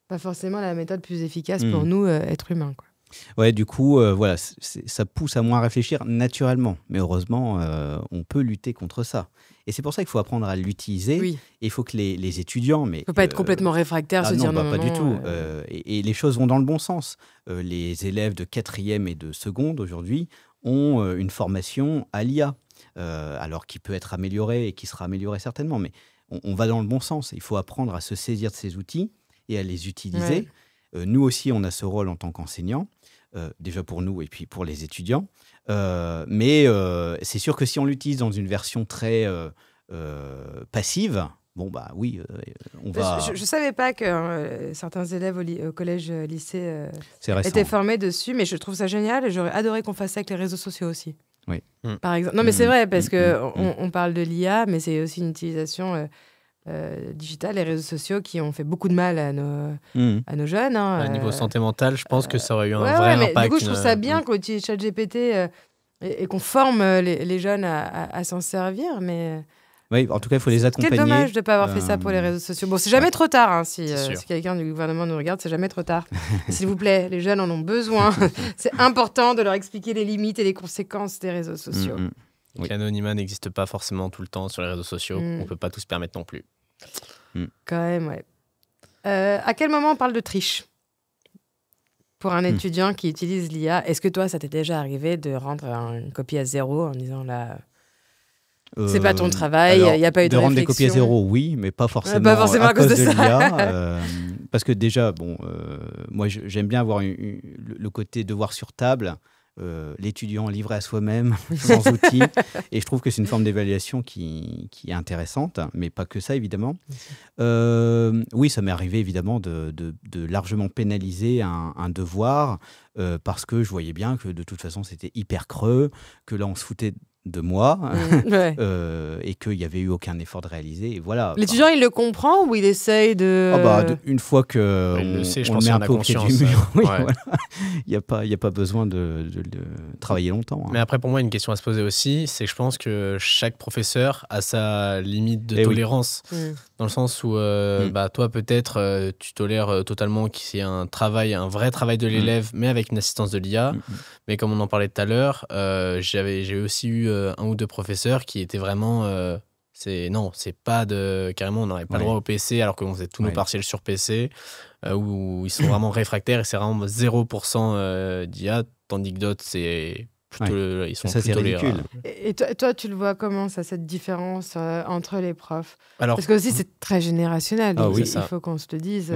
pas forcément la méthode plus efficace pour nous, êtres humains, quoi. Ouais, du coup, voilà, ça pousse à moins réfléchir naturellement. Mais heureusement, on peut lutter contre ça. Et c'est pour ça qu'il faut apprendre à l'utiliser. Oui. Et il faut que les étudiants... Il ne faut pas être complètement réfractaire, se non, dire non, pas non, du tout. non. Et les choses vont dans le bon sens. Les élèves de 4e et de seconde aujourd'hui ont une formation à l'IA, alors qui peut être améliorée et qui sera améliorée certainement. Mais on va dans le bon sens. Il faut apprendre à se saisir de ces outils et à les utiliser. Nous aussi, on a ce rôle en tant qu'enseignants, déjà pour nous et puis pour les étudiants. Mais c'est sûr que si on l'utilise dans une version très passive, bon, bah oui, on va... Je ne savais pas que certains élèves au collège, lycée C'est récent. étaient formés dessus, mais je trouve ça génial et j'aurais adoré qu'on fasse ça avec les réseaux sociaux aussi. Oui. Par exemple. Non, mais c'est vrai, parce qu'on parle de l'IA, mais c'est aussi une utilisation digitale, les réseaux sociaux qui ont fait beaucoup de mal à nos jeunes. À niveau santé mentale, je pense que ça aurait eu un ouais, vrai mais impact. Du coup, je trouve ça bien qu'on utilise ChatGPT et qu'on forme les jeunes à s'en servir, mais... Oui, en tout cas, il faut les accompagner. Quel dommage de ne pas avoir fait ça pour les réseaux sociaux. Bon, c'est jamais trop tard, hein, si quelqu'un du gouvernement nous regarde, c'est jamais trop tard. S'il vous plaît, les jeunes en ont besoin. C'est important de leur expliquer les limites et les conséquences des réseaux sociaux. Oui. L'anonymat n'existe pas forcément tout le temps sur les réseaux sociaux. On ne peut pas tout se permettre non plus. Quand même, ouais. À quel moment on parle de triche pour un étudiant qui utilise l'IA? Est-ce que toi, ça t'est déjà arrivé de rendre une copie à 0 en disant là... c'est pas ton travail, il n'y a pas eu de réflexion. De rendre des copies à 0, oui, mais pas forcément à cause de l'IA. Parce que déjà, moi, j'aime bien avoir le côté devoir sur table, l'étudiant livré à soi-même, sans outils. Et je trouve que c'est une forme d'évaluation qui est intéressante, mais pas que ça, évidemment. Oui, ça m'est arrivé, évidemment, de largement pénaliser un devoir parce que je voyais bien que, de toute façon, c'était hyper creux, que là, on se foutait de moi et qu'il n'y avait eu aucun effort de réaliser. Et voilà. L'étudiant, il le comprend ou il essaye de... une fois qu'on le met un peu au pied du mur, il n'y a pas besoin de travailler longtemps. Mais après, pour moi, une question à se poser aussi, c'est que je pense que chaque professeur a sa limite de tolérance. Dans le sens où, toi, peut-être, tu tolères totalement qu'il y ait un vrai travail de l'élève, mais avec une assistance de l'IA. Mais comme on en parlait tout à l'heure, j'ai aussi eu un ou deux professeurs qui étaient vraiment... c'est pas de... Carrément, on n'aurait pas le droit au PC, alors qu'on faisait tous nos partiels sur PC, où ils sont vraiment réfractaires, et c'est vraiment 0% d'IA, tandis que d'autres, c'est... ils sont ça, plutôt c'est ridicule. Et toi, tu le vois comment, ça, cette différence entre les profs? Parce que aussi, c'est très générationnel. Il faut qu'on se le dise.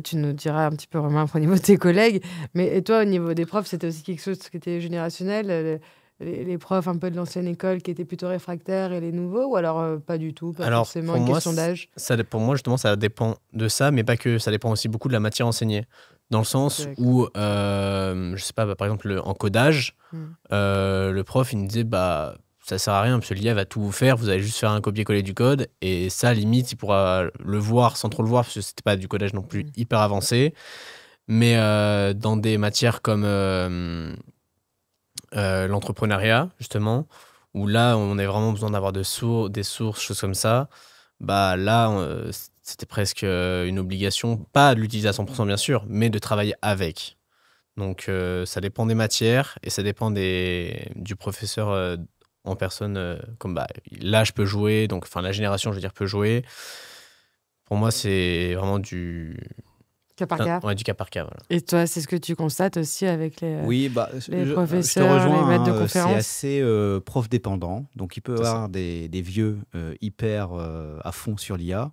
Tu nous diras un petit peu, Romain, au niveau de tes collègues. Mais et toi, au niveau des profs, c'était aussi quelque chose qui était générationnel, les profs un peu de l'ancienne école qui étaient plutôt réfractaires et les nouveaux, ou alors pas du tout, pas forcément une question d'âge? Pour moi, justement, ça dépend de ça, mais pas que. Ça dépend aussi beaucoup de la matière enseignée. Dans le sens où, je sais pas, par exemple, en codage, le prof, il nous disait, ça sert à rien, parce que l'IA va tout vous faire, vous allez juste faire un copier-coller du code, et ça, limite, il pourra le voir sans trop le voir, parce que c'était pas du codage non plus hyper avancé. Mais dans des matières comme l'entrepreneuriat, justement, où là, on a vraiment besoin d'avoir des sources, choses comme ça, là, c'était presque une obligation, pas de l'utiliser à 100% bien sûr, mais de travailler avec. Donc ça dépend des matières et ça dépend du professeur en personne. Comme l'âge peut jouer, donc la génération, je veux dire, peut jouer. Pour moi, c'est vraiment du cas par cas. Du cas par cas. Voilà. Et toi, c'est ce que tu constates aussi avec les professeurs, je te rejoins, les maîtres de conférences? C'est assez prof dépendant. Donc, il peut y avoir des vieux hyper à fond sur l'IA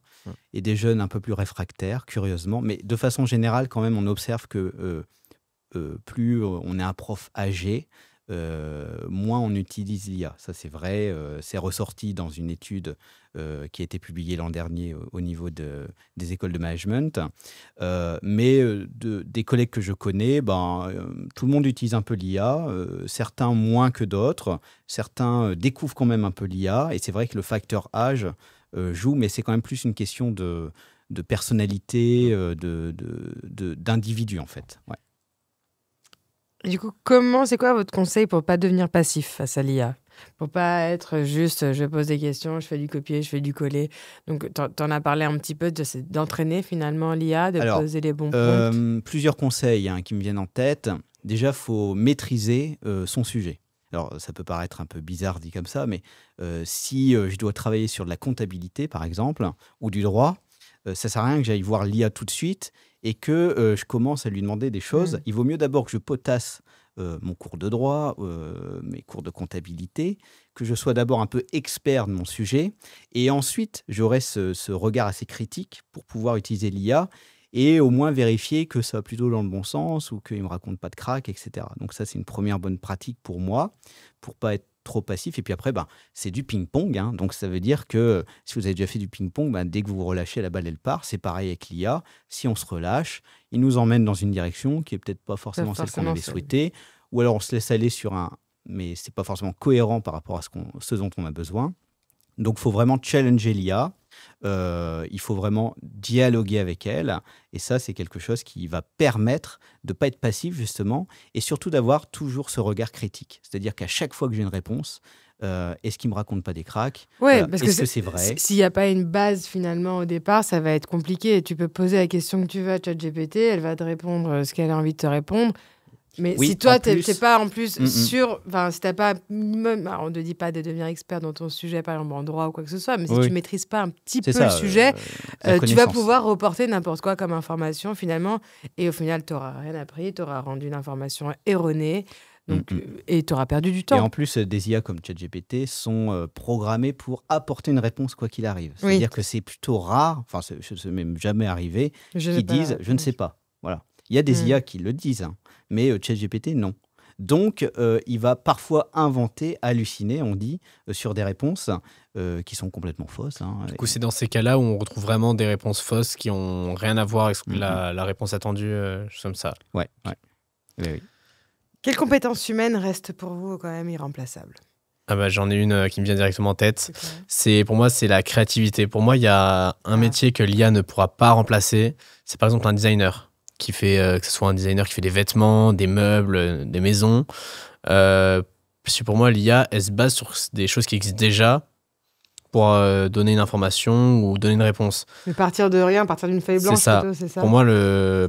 et des jeunes un peu plus réfractaires, curieusement. Mais de façon générale, quand même, on observe que plus on est un prof âgé, moins on utilise l'IA. Ça, c'est vrai. C'est ressorti dans une étude qui a été publiée l'an dernier au niveau des écoles de management. Mais des collègues que je connais, tout le monde utilise un peu l'IA. Certains moins que d'autres. Certains découvrent quand même un peu l'IA. Et c'est vrai que le facteur âge joue, mais c'est quand même plus une question de personnalité, d'individu, en fait. Ouais. Du coup, c'est quoi votre conseil pour ne pas devenir passif face à l'IA? Pour pas être juste, je pose des questions, je fais du copier, je fais du coller. Donc, tu en as parlé un petit peu d'entraîner finalement l'IA, de poser les bons prompts. Plusieurs conseils qui me viennent en tête. Déjà, il faut maîtriser son sujet. Alors, ça peut paraître un peu bizarre dit comme ça, mais si je dois travailler sur de la comptabilité, par exemple, ou du droit, ça ne sert à rien que j'aille voir l'IA tout de suite et que je commence à lui demander des choses. Il vaut mieux d'abord que je potasse mon cours de droit, mes cours de comptabilité, que je sois d'abord un peu expert de mon sujet, et ensuite j'aurai ce regard assez critique pour pouvoir utiliser l'IA et au moins vérifier que ça va plutôt dans le bon sens ou qu'il ne me raconte pas de crack, etc. Donc ça, c'est une première bonne pratique pour moi, pour pas être trop passif. Et puis après, c'est du ping-pong. Hein. Donc ça veut dire que si vous avez déjà fait du ping-pong, dès que vous vous relâchez, la balle, elle part. C'est pareil avec l'IA. Si on se relâche, il nous emmène dans une direction qui n'est peut-être pas forcément celle qu'on avait souhaitée. Ou alors on se laisse aller sur un... Mais ce n'est pas forcément cohérent par rapport à ce dont on a besoin. Donc il faut vraiment challenger l'IA. Il faut vraiment dialoguer avec elle. Et ça, c'est quelque chose qui va permettre de ne pas être passif, justement, et surtout d'avoir toujours ce regard critique. C'est-à-dire qu'à chaque fois que j'ai une réponse, est-ce qu'il ne me raconte pas des cracks? Parce Est-ce que c'est vrai? S'il n'y a pas une base, finalement, au départ, ça va être compliqué. Tu peux poser la question que tu veux à ChatGPT, elle va te répondre ce qu'elle a envie de te répondre. Mais si toi, tu n'es pas en plus sûr, si tu n'as pas un minimum, alors on ne te dit pas de devenir expert dans ton sujet, par exemple en droit ou quoi que ce soit, mais si tu ne maîtrises pas un petit peu le sujet, tu vas pouvoir reporter n'importe quoi comme information finalement, et au final, tu n'auras rien appris, tu auras rendu une information erronée, donc, et tu auras perdu du temps. Et en plus, des IA comme ChatGPT sont programmés pour apporter une réponse quoi qu'il arrive. C'est-à-dire que c'est plutôt rare, enfin, ce n'est même jamais arrivé, qu'ils disent « je ne sais pas ». Voilà. Il y a des IA qui le disent, hein, mais ChatGPT, non. Donc, il va parfois inventer, halluciner, on dit, sur des réponses qui sont complètement fausses. Hein, du coup, c'est dans ces cas-là où on retrouve vraiment des réponses fausses qui n'ont rien à voir avec la réponse attendue, comme ça. Ouais. Oui. Quelles compétences humaines restent pour vous quand même irremplaçables? J'en ai une qui me vient directement en tête. Pour moi, c'est la créativité. Pour moi, il y a un métier que l'IA ne pourra pas remplacer. C'est par exemple un designer qui fait, que ce soit un designer qui fait des vêtements, des meubles, des maisons. Parce que pour moi, l'IA, elle se base sur des choses qui existent déjà pour donner une information ou donner une réponse. Mais partir de rien, partir d'une feuille blanche, c'est ça. Pour moi,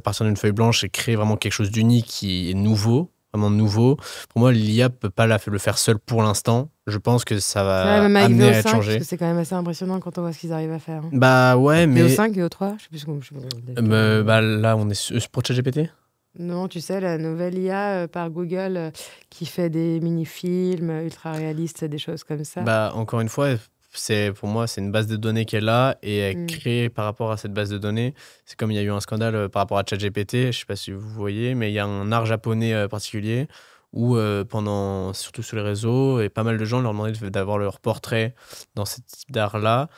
partir d'une feuille blanche et créer vraiment quelque chose d'unique qui est nouveau, vraiment nouveau. Pour moi, l'IA ne peut pas le faire seule pour l'instant. Je pense que ça va amener à être changé. Parce que c'est quand même assez impressionnant quand on voit ce qu'ils arrivent à faire. Ouais, mais... VO5, VO3, je sais plus là, on est pour ChatGPT. Non, tu sais, la nouvelle IA par Google qui fait des mini-films ultra réalistes, des choses comme ça. Encore une fois, pour moi, c'est une base de données qu'elle a et elle crée par rapport à cette base de données. C'est comme il y a eu un scandale par rapport à ChatGPT, je ne sais pas si vous voyez, mais il y a un art japonais particulier où, surtout sur les réseaux, et pas mal de gens leur demandaient d'avoir leur portrait dans ce type d'art-là.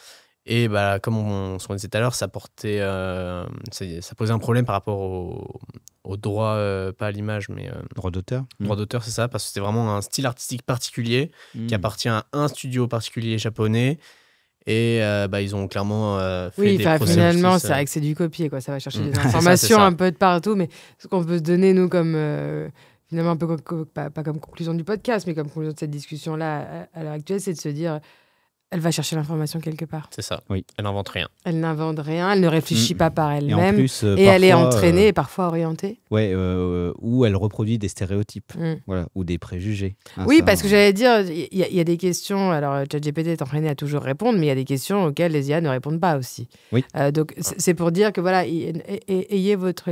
Et comme on disait tout à l'heure, ça posait un problème par rapport au droit, pas à l'image, mais... droit d'auteur. Droit d'auteur, c'est ça, parce que c'était vraiment un style artistique particulier qui appartient à un studio particulier japonais. Et ils ont clairement fait des procès. Finalement, c'est vrai que c'est du copier, quoi. Ça va chercher des informations un peu de partout, mais ce qu'on peut se donner, nous, comme... finalement, un peu pas comme conclusion du podcast, mais comme conclusion de cette discussion-là à l'heure actuelle, c'est de se dire... Elle va chercher l'information quelque part. C'est ça. Oui. Elle n'invente rien. Elle n'invente rien, elle ne réfléchit pas par elle-même. Et en plus, elle est entraînée et parfois orientée. Ouais, ou elle reproduit des stéréotypes, voilà, ou des préjugés. Parce que j'allais dire, il y a des questions. Alors, ChatGPT est entraîné à toujours répondre, mais il y a des questions auxquelles les IA ne répondent pas aussi. Oui. Donc, c'est pour dire que voilà, ayez votre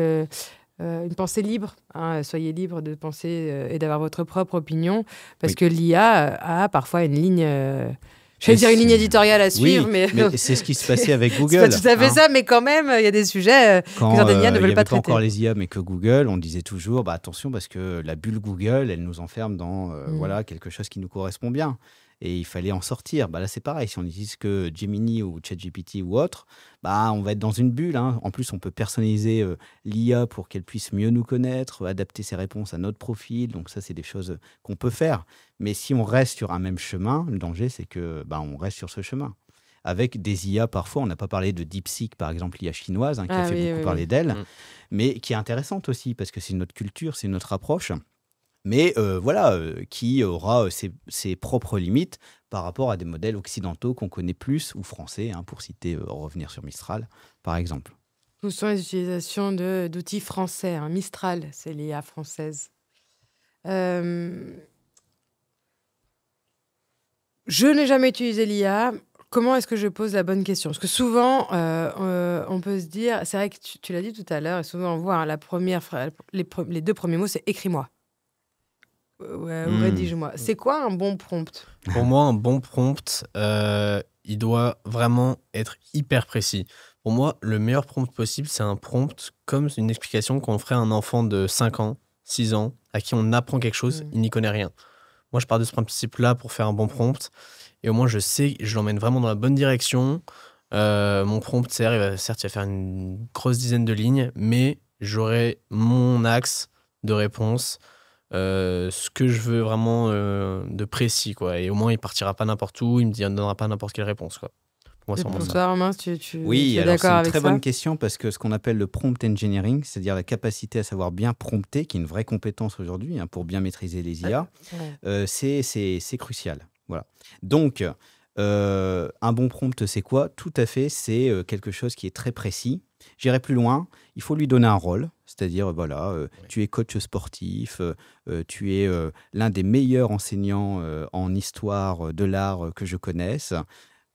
une pensée libre. Hein, soyez libre de penser et d'avoir votre propre opinion, parce que l'IA a parfois une ligne. Je vais dire une ligne éditoriale à suivre, mais c'est ce qui se passait avec Google. C'est pas tout à fait ça, mais quand même, il y a des sujets que certaines IA ne veulent pas traiter. Quand il n'y avait pas encore les IA, mais que Google, on disait toujours, attention, parce que la bulle Google, elle nous enferme dans quelque chose qui nous correspond bien. Et il fallait en sortir. Là, c'est pareil. Si on utilise que Gemini ou ChatGPT ou autre, on va être dans une bulle. Hein. En plus, on peut personnaliser l'IA pour qu'elle puisse mieux nous connaître, adapter ses réponses à notre profil. Donc ça, c'est des choses qu'on peut faire. Mais si on reste sur un même chemin, le danger, c'est que on reste sur ce chemin. Avec des IA, parfois, on n'a pas parlé de DeepSeek, par exemple, l'IA chinoise, qui a fait beaucoup parler d'elle, mais qui est intéressante aussi, parce que c'est notre culture, c'est notre approche. Mais qui aura ses propres limites par rapport à des modèles occidentaux qu'on connaît plus, ou français, pour citer, revenir sur Mistral, par exemple. Où sont les utilisations d'outils français? Mistral, c'est l'IA française. Je n'ai jamais utilisé l'IA. Comment est-ce que je pose la bonne question? Parce que souvent, on peut se dire, c'est vrai que tu l'as dit tout à l'heure, et souvent on voit les 2 premiers mots, c'est écris-moi ou rédige-moi. C'est quoi un bon prompt? Pour moi, un bon prompt, il doit vraiment être hyper précis. Pour moi, le meilleur prompt possible, c'est un prompt comme une explication qu'on ferait à un enfant de 5 ans, 6 ans, à qui on apprend quelque chose, il n'y connaît rien. Moi, je pars de ce principe-là pour faire un bon prompt. Et au moins, je sais, je l'emmène vraiment dans la bonne direction. Mon prompt, certes, il va faire une grosse dizaine de lignes, mais j'aurai mon axe de réponse, ce que je veux vraiment de précis, quoi. Et au moins, il partira pas n'importe où, il me donnera pas n'importe quelle réponse, quoi. Pour moi, c'est vraiment ça. Toi, Romain, tu Oui, es alors c'est d'accord une avec très ça? bonne question parce que ce qu'on appelle le prompt engineering, c'est-à-dire la capacité à savoir bien prompter, qui est une vraie compétence aujourd'hui pour bien maîtriser les IA, Ouais. c'est crucial. Voilà. Donc, un bon prompt, c'est quoi? Tout à fait, c'est quelque chose qui est très précis. J'irai plus loin, il faut lui donner un rôle, c'est-à-dire, voilà, tu es coach sportif, tu es l'un des meilleurs enseignants en histoire de l'art que je connaisse.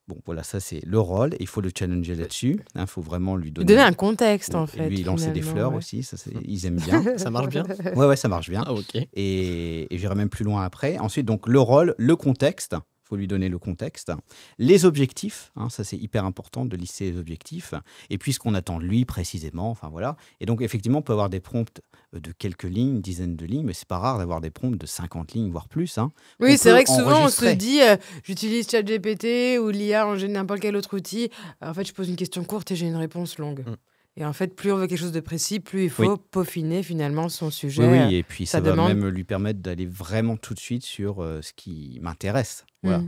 Bon, voilà, ça c'est le rôle, et il faut le challenger là-dessus. Il faut vraiment lui Lui donner. donner un contexte, en fait. Lui lancer des finalement, fleurs ouais. aussi, ça, ils aiment bien. Ça marche bien? Ouais, ça marche bien. Ah, ok. Et j'irai même plus loin après. Ensuite, donc le rôle, le contexte. Il faut lui donner le contexte. Les objectifs, ça c'est hyper important de lister les objectifs. Et puis ce qu'on attend de lui précisément. Enfin voilà. Et donc effectivement, on peut avoir des prompts de quelques lignes, une dizaine de lignes, mais c'est pas rare d'avoir des prompts de 50 lignes, voire plus. Oui, c'est peut vrai que souvent on se enregistrer. dit j'utilise ChatGPT ou l'IA en n'importe quel autre outil. En fait, je pose une question courte et j'ai une réponse longue. Et en fait, plus on veut quelque chose de précis, plus il faut peaufiner finalement son sujet. Oui, et puis ça va demande. même lui permettre d'aller vraiment tout de suite sur ce qui m'intéresse. Voilà.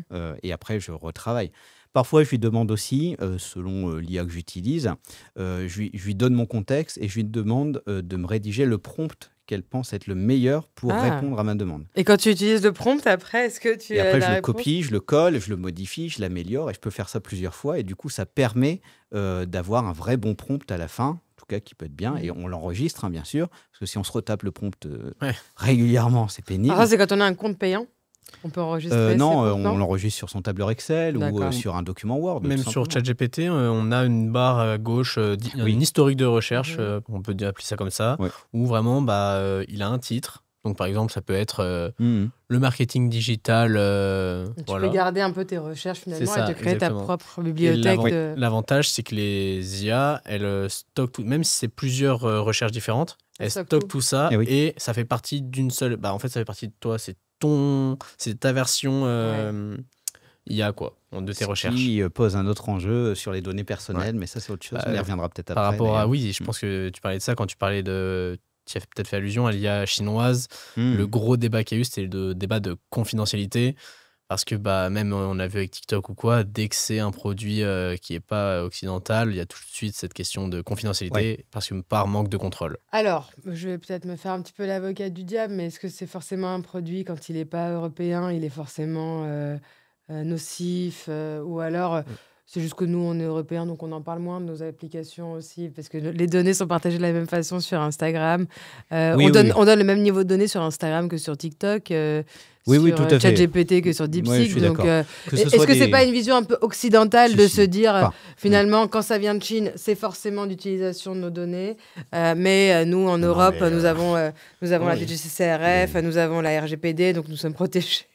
Et après, je retravaille. Parfois, je lui demande aussi, selon l'IA que j'utilise, je lui donne mon contexte et je lui demande de me rédiger le prompt qu'elle pense être le meilleur pour répondre à ma demande. Et quand tu utilises le prompt, après, est-ce que tu Et après, as je la le réponse? copie, je le colle, je le modifie, je l'améliore, et je peux faire ça plusieurs fois. Et du coup, ça permet d'avoir un vrai bon prompt à la fin, en tout cas qui peut être bien. Et on l'enregistre, bien sûr, parce que si on se retape le prompt régulièrement, c'est pénible. Ah, c'est quand on a un compte payant? On peut enregistrer non, ces prompts, on l'enregistre sur son tableur Excel ou sur un document Word. Même tout sur simplement. ChatGPT, on a une barre à gauche, une historique de recherche, on peut appeler ça comme ça, où vraiment il a un titre. Donc par exemple, ça peut être le marketing digital. Tu peux garder un peu tes recherches finalement et te créer exactement. ta propre bibliothèque. L'avantage, c'est que les IA, elles stockent tout, même si c'est plusieurs recherches différentes, elles stockent tout ça et ça fait partie d'une seule. En fait, ça fait partie de toi. C'est ta version IA, quoi, de tes recherches. Qui pose un autre enjeu sur les données personnelles, mais ça, c'est autre chose. On y reviendra peut-être après. Par rapport à. Oui, je pense que tu parlais de ça quand tu parlais de. Tu as peut-être fait allusion à l'IA chinoise. Le gros débat qu'il y a eu, c'était le débat de confidentialité. Parce que même on a vu avec TikTok ou quoi, dès que c'est un produit qui n'est pas occidental, il y a tout de suite cette question de confidentialité parce que par manque de contrôle. Alors, je vais peut-être me faire un petit peu l'avocat du diable, mais est-ce que c'est forcément un produit quand il n'est pas européen, il est forcément nocif ou alors c'est juste que nous, on est européens, donc on en parle moins de nos applications aussi, parce que les données sont partagées de la même façon sur Instagram. On donne le même niveau de données sur Instagram que sur TikTok, sur ChatGPT que sur DeepSeek. Donc, est-ce que c'est pas une vision un peu occidentale de se dire, finalement, quand ça vient de Chine, c'est forcément d'utilisation de nos données, mais nous, en Europe, nous avons la DGCCRF, nous avons la RGPD, donc nous sommes protégés.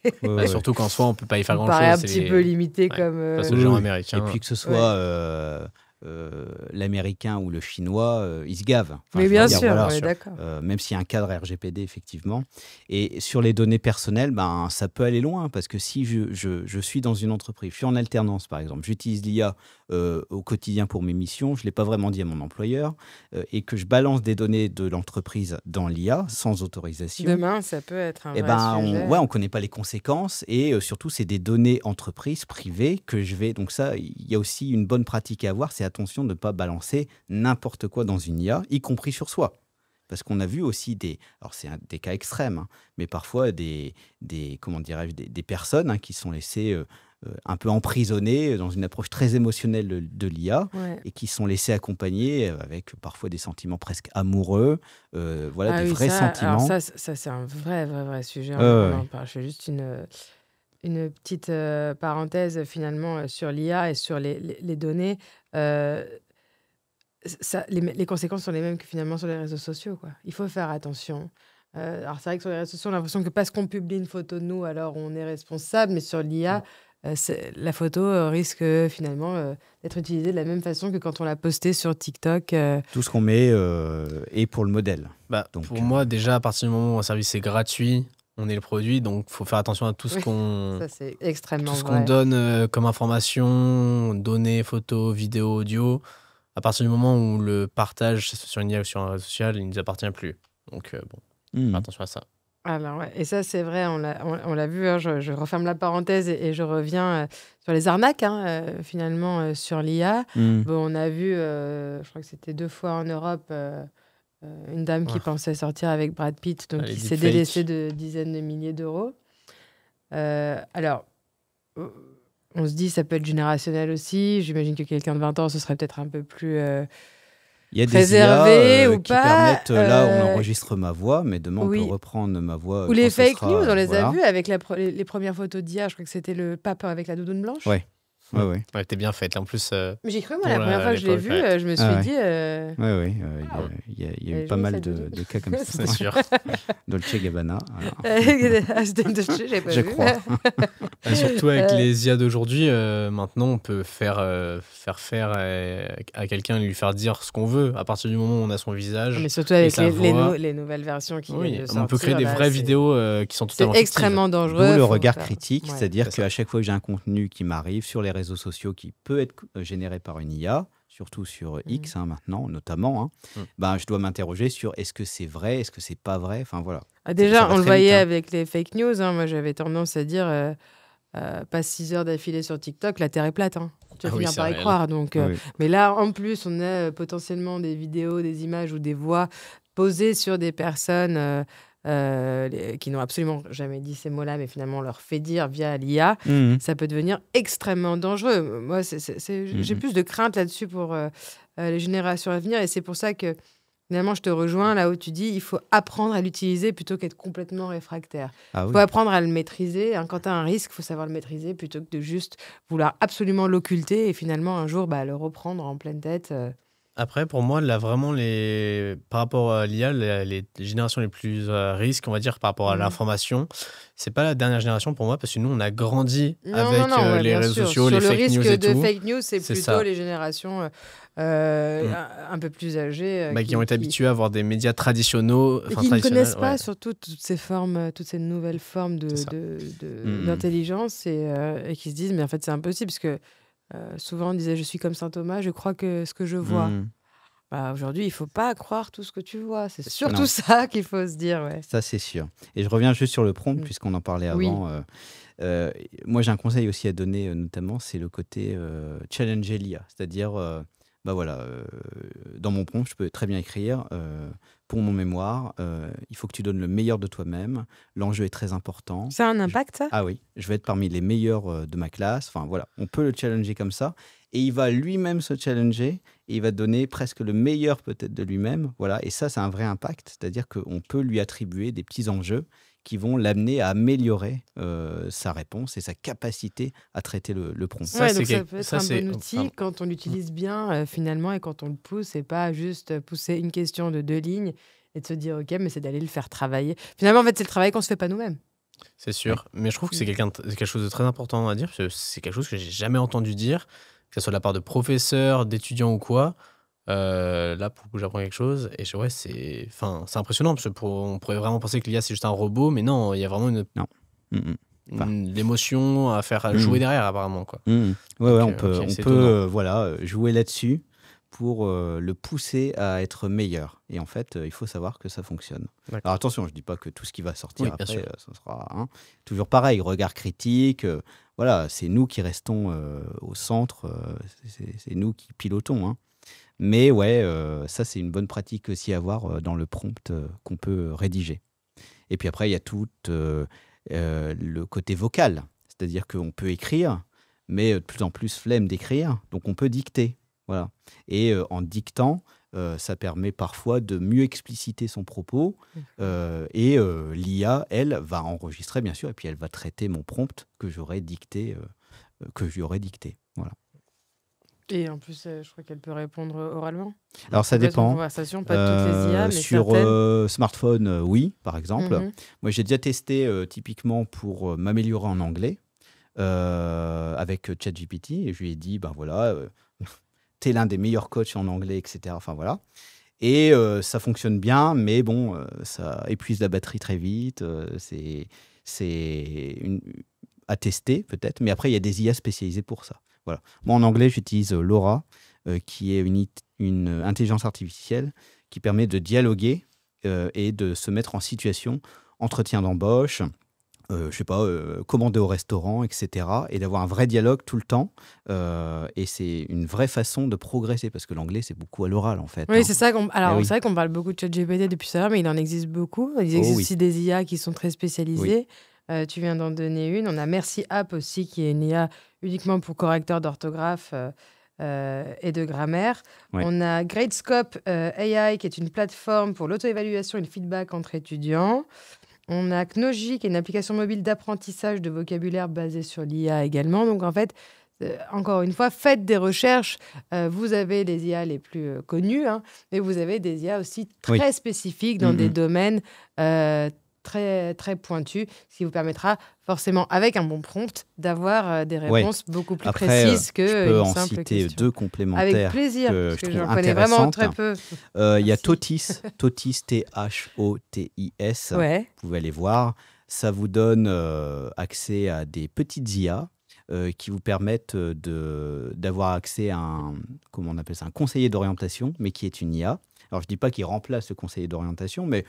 Surtout qu'en soi, on peut pas y faire grand-chose. Ça paraît un petit peu limité comme... Face aux gens américains. Et puis que ce soit l'américain ou le chinois, ils se gavent. Mais bien sûr, on est d'accord. Même s'il y a un cadre RGPD, effectivement. Et sur les données personnelles, ça peut aller loin, parce que si je suis dans une entreprise, je suis en alternance, par exemple, j'utilise l'IA au quotidien pour mes missions, je ne l'ai pas vraiment dit à mon employeur, et que je balance des données de l'entreprise dans l'IA sans autorisation. Demain, ça peut être un vrai sujet. On ne connaît pas les conséquences, et surtout, c'est des données entreprises privées que je vais... Donc ça, il y a aussi une bonne pratique à avoir, c'est attention de ne pas balancer n'importe quoi dans une IA, y compris sur soi. Parce qu'on a vu aussi alors c'est des cas extrêmes, mais parfois des personnes qui sont laissées un peu emprisonnés dans une approche très émotionnelle de l'IA et qui sont laissés accompagner avec parfois des sentiments presque amoureux, des vrais sentiments. Alors ça c'est un vrai sujet. On en parle. Je fais juste une petite parenthèse finalement sur l'IA et sur les données. Les conséquences sont les mêmes que finalement sur les réseaux sociaux, quoi. Il faut faire attention. Alors c'est vrai que sur les réseaux sociaux, on a l'impression que parce qu'on publie une photo de nous, alors on est responsable, mais sur l'IA, la photo risque finalement d'être utilisée de la même façon que quand on l'a postée sur TikTok. Tout ce qu'on met est pour le modèle. Donc, pour moi, déjà, à partir du moment où un service est gratuit, on est le produit, donc il faut faire attention à tout ce qu'on ça, c'est extrêmement tout ce vrai. qu'on donne comme information, données, photos, vidéos, audio. À partir du moment où le partage sur une IA ou sur un réseau social, il ne nous appartient plus. Donc, faire attention à ça. Alors, et ça, c'est vrai, on l'a vu, hein, je referme la parenthèse et je reviens sur les arnaques, finalement, sur l'IA. Bon, on a vu, je crois que c'était 2 fois en Europe, une dame qui pensait sortir avec Brad Pitt, donc qui s'est délaissée de dizaines de milliers d'euros. Alors, on se dit, ça peut être générationnel aussi. J'imagine que quelqu'un de 20 ans, ce serait peut-être un peu plus il y a préservé des IA ou qui pas. permettent, là, on enregistre ma voix, mais demain, on peut reprendre ma voix. Ou les fake news, on les a vus avec les premières photos d'IA. Je crois que c'était le pape avec la doudoune blanche. Ouais. Ouais, t'es bien faite. En plus, mais j'ai cru, moi, la première fois que je l'ai vu, je me suis dit... Il y a eu pas mal de cas comme ça. C'est sûr. Dolce Gabbana. J'ai pas Je vu. crois. Surtout avec les IA d'aujourd'hui, maintenant, on peut faire à quelqu'un et lui faire dire ce qu'on veut à partir du moment où on a son visage. Mais surtout avec sa voix. les nouvelles versions qui viennent de sortir. On peut créer des vraies vidéos qui sont totalement C'est extrêmement dangereux. D'où le regard critique, c'est-à-dire qu'à chaque fois que j'ai un contenu qui m'arrive sur les réseaux sociaux qui peut être généré par une IA, surtout sur X maintenant, notamment, je dois m'interroger sur est-ce que c'est vrai, est-ce que c'est pas vrai, enfin voilà. Déjà, on le voyait avec les fake news. Moi, j'avais tendance à dire pas 6 heures d'affilée sur TikTok, la Terre est plate. Tu vas finir par y croire. Donc, mais là, en plus, on a potentiellement des vidéos, des images ou des voix posées sur des personnes qui n'ont absolument jamais dit ces mots-là, mais finalement on leur fait dire via l'IA, ça peut devenir extrêmement dangereux. Moi, j'ai plus de crainte là-dessus pour les générations à venir, et c'est pour ça que finalement je te rejoins là où tu dis il faut apprendre à l'utiliser plutôt qu'être complètement réfractaire. Il faut apprendre à le maîtriser. Quand tu as un risque, il faut savoir le maîtriser plutôt que de juste vouloir absolument l'occulter et finalement un jour le reprendre en pleine tête. Après, pour moi, là, vraiment, par rapport à l'IA, les générations les plus à risque, on va dire, par rapport à l'information, c'est pas la dernière génération pour moi, parce que nous, on a grandi avec les réseaux sociaux, les fake news et tout. Sur le risque de fake news, c'est plutôt les générations un peu plus âgées. Qui ont été habituées à avoir des médias traditionnels. Et qui ne connaissent pas surtout toutes ces nouvelles formes d'intelligence et qui se disent, mais en fait, c'est impossible, parce que souvent on disait je suis comme saint Thomas, je crois que ce que je vois. Aujourd'hui, il faut pas croire tout ce que tu vois. C'est surtout ça qu'il faut se dire. Ça, c'est sûr. Et je reviens juste sur le prompt, puisqu'on en parlait avant. Moi, j'ai un conseil aussi à donner, notamment, c'est le côté challenger l'IA. C'est-à-dire, dans mon prompt, je peux très bien écrire pour mon mémoire, il faut que tu donnes le meilleur de toi-même. L'enjeu est très important. Ça a un impact, ça ? Ah oui, je vais être parmi les meilleurs de ma classe. Enfin, voilà, on peut le challenger comme ça. Et il va lui-même se challenger et il va donner presque le meilleur peut-être de lui-même. Voilà. Et ça a un vrai impact. C'est-à-dire qu'on peut lui attribuer des petits enjeux qui vont l'amener à améliorer sa réponse et sa capacité à traiter le prompt. Ça peut être un bon outil quand on l'utilise bien finalement et quand on le pousse, et pas juste pousser une question de 2 lignes et de se dire ok, mais c'est d'aller le faire travailler. Finalement, en fait, c'est le travail qu'on se fait pas nous-mêmes. C'est sûr, mais je trouve que c'est quelque chose de très important à dire, parce que c'est quelque chose que j'ai jamais entendu dire, que ce soit de la part de professeurs, d'étudiants ou quoi. Là, pour que j'apprends quelque chose, et c'est impressionnant, parce qu'on pourrait vraiment penser que l'IA c'est juste un robot, mais non, il y a vraiment une émotion à faire jouer derrière, apparemment, quoi. On peut jouer là-dessus pour le pousser à être meilleur. Et en fait, il faut savoir que ça fonctionne. Alors attention, je ne dis pas que tout ce qui va sortir après, ça sera toujours pareil, regard critique. C'est nous qui restons au centre, c'est nous qui pilotons. Mais ça, c'est une bonne pratique aussi à avoir dans le prompt qu'on peut rédiger. Et puis après, il y a tout le côté vocal. C'est-à-dire qu'on peut écrire, mais de plus en plus flemme d'écrire, donc on peut dicter. Voilà. Et en dictant, ça permet parfois de mieux expliciter son propos. Et l'IA, elle, va enregistrer, bien sûr, et puis elle va traiter mon prompt que j'aurais dicté, Voilà. Et en plus, je crois qu'elle peut répondre oralement. Alors, ça dépend. Conversation, pas toutes les IA, mais sur smartphone, oui, par exemple. Moi, j'ai déjà testé typiquement pour m'améliorer en anglais avec ChatGPT. Et je lui ai dit, ben voilà, t'es l'un des meilleurs coachs en anglais, etc. Enfin, voilà. Et ça fonctionne bien, mais bon, ça épuise la batterie très vite. C'est à tester, peut-être. Mais après, il y a des IA spécialisées pour ça. Voilà. Moi, en anglais, j'utilise Laura, qui est une intelligence artificielle qui permet de dialoguer et de se mettre en situation, entretien d'embauche, je sais pas, commander au restaurant, etc. Et d'avoir un vrai dialogue tout le temps. Et c'est une vraie façon de progresser, parce que l'anglais, c'est beaucoup à l'oral, en fait. Oui, c'est ça. C'est vrai qu'on parle beaucoup de ChatGPT depuis ça, mais il en existe beaucoup. Il existe aussi des IA qui sont très spécialisées. Tu viens d'en donner une. On a Merci App aussi, qui est une IA uniquement pour correcteurs d'orthographe et de grammaire. On a Gradescope AI, qui est une plateforme pour l'auto-évaluation et le feedback entre étudiants. On a Knoji, qui est une application mobile d'apprentissage de vocabulaire basée sur l'IA également. Donc, en fait, encore une fois, faites des recherches. Vous avez les IA les plus connues, mais vous avez des IA aussi très spécifiques dans des domaines très, très pointu, ce qui vous permettra forcément, avec un bon prompt, d'avoir des réponses beaucoup plus précises que je peux une en simple citer question. 2 complémentaires Avec plaisir, parce que j'en connais vraiment très peu. Il y a Thotis, Thotis, vous pouvez aller voir. Ça vous donne accès à des petites IA qui vous permettent d'avoir accès à un conseiller d'orientation, mais qui est une IA. Alors, je ne dis pas qu'il remplace le conseiller d'orientation, mais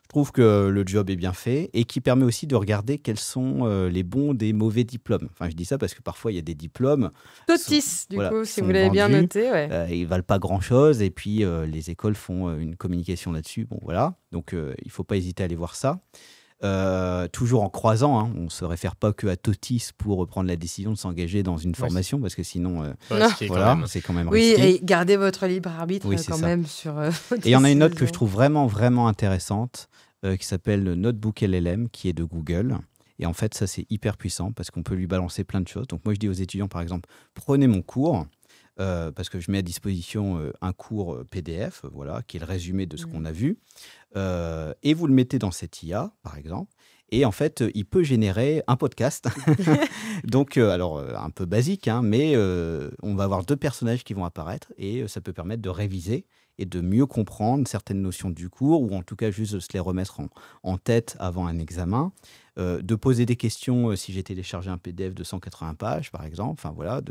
je trouve que le job est bien fait et qui permet aussi de regarder quels sont les bons des mauvais diplômes. Enfin, je dis ça parce que parfois, il y a des diplômes... Thotis, coup, si vous l'avez bien noté. Ils ne valent pas grand-chose et puis les écoles font une communication là-dessus. Bon, voilà. Donc, il ne faut pas hésiter à aller voir ça. Toujours en croisant, on ne se réfère pas que à Thotis pour prendre la décision de s'engager dans une formation, parce que sinon, c'est quand même risqué. Oui, et gardez votre libre arbitre même sur... et il y en a une autre que je trouve vraiment, vraiment intéressante, qui s'appelle Notebook LLM, qui est de Google. Et en fait, ça, c'est hyper puissant, parce qu'on peut lui balancer plein de choses. Donc moi, je dis aux étudiants, par exemple, prenez mon cours, parce que je mets à disposition un cours PDF, qui est le résumé de ce qu'on a vu, et vous le mettez dans cette IA, par exemple, et en fait, il peut générer un podcast. Donc, alors, un peu basique, mais on va avoir 2 personnages qui vont apparaître, et ça peut permettre de réviser et de mieux comprendre certaines notions du cours, ou en tout cas juste de se les remettre en tête avant un examen, de poser des questions si j'ai téléchargé un PDF de 180 pages, par exemple, enfin voilà,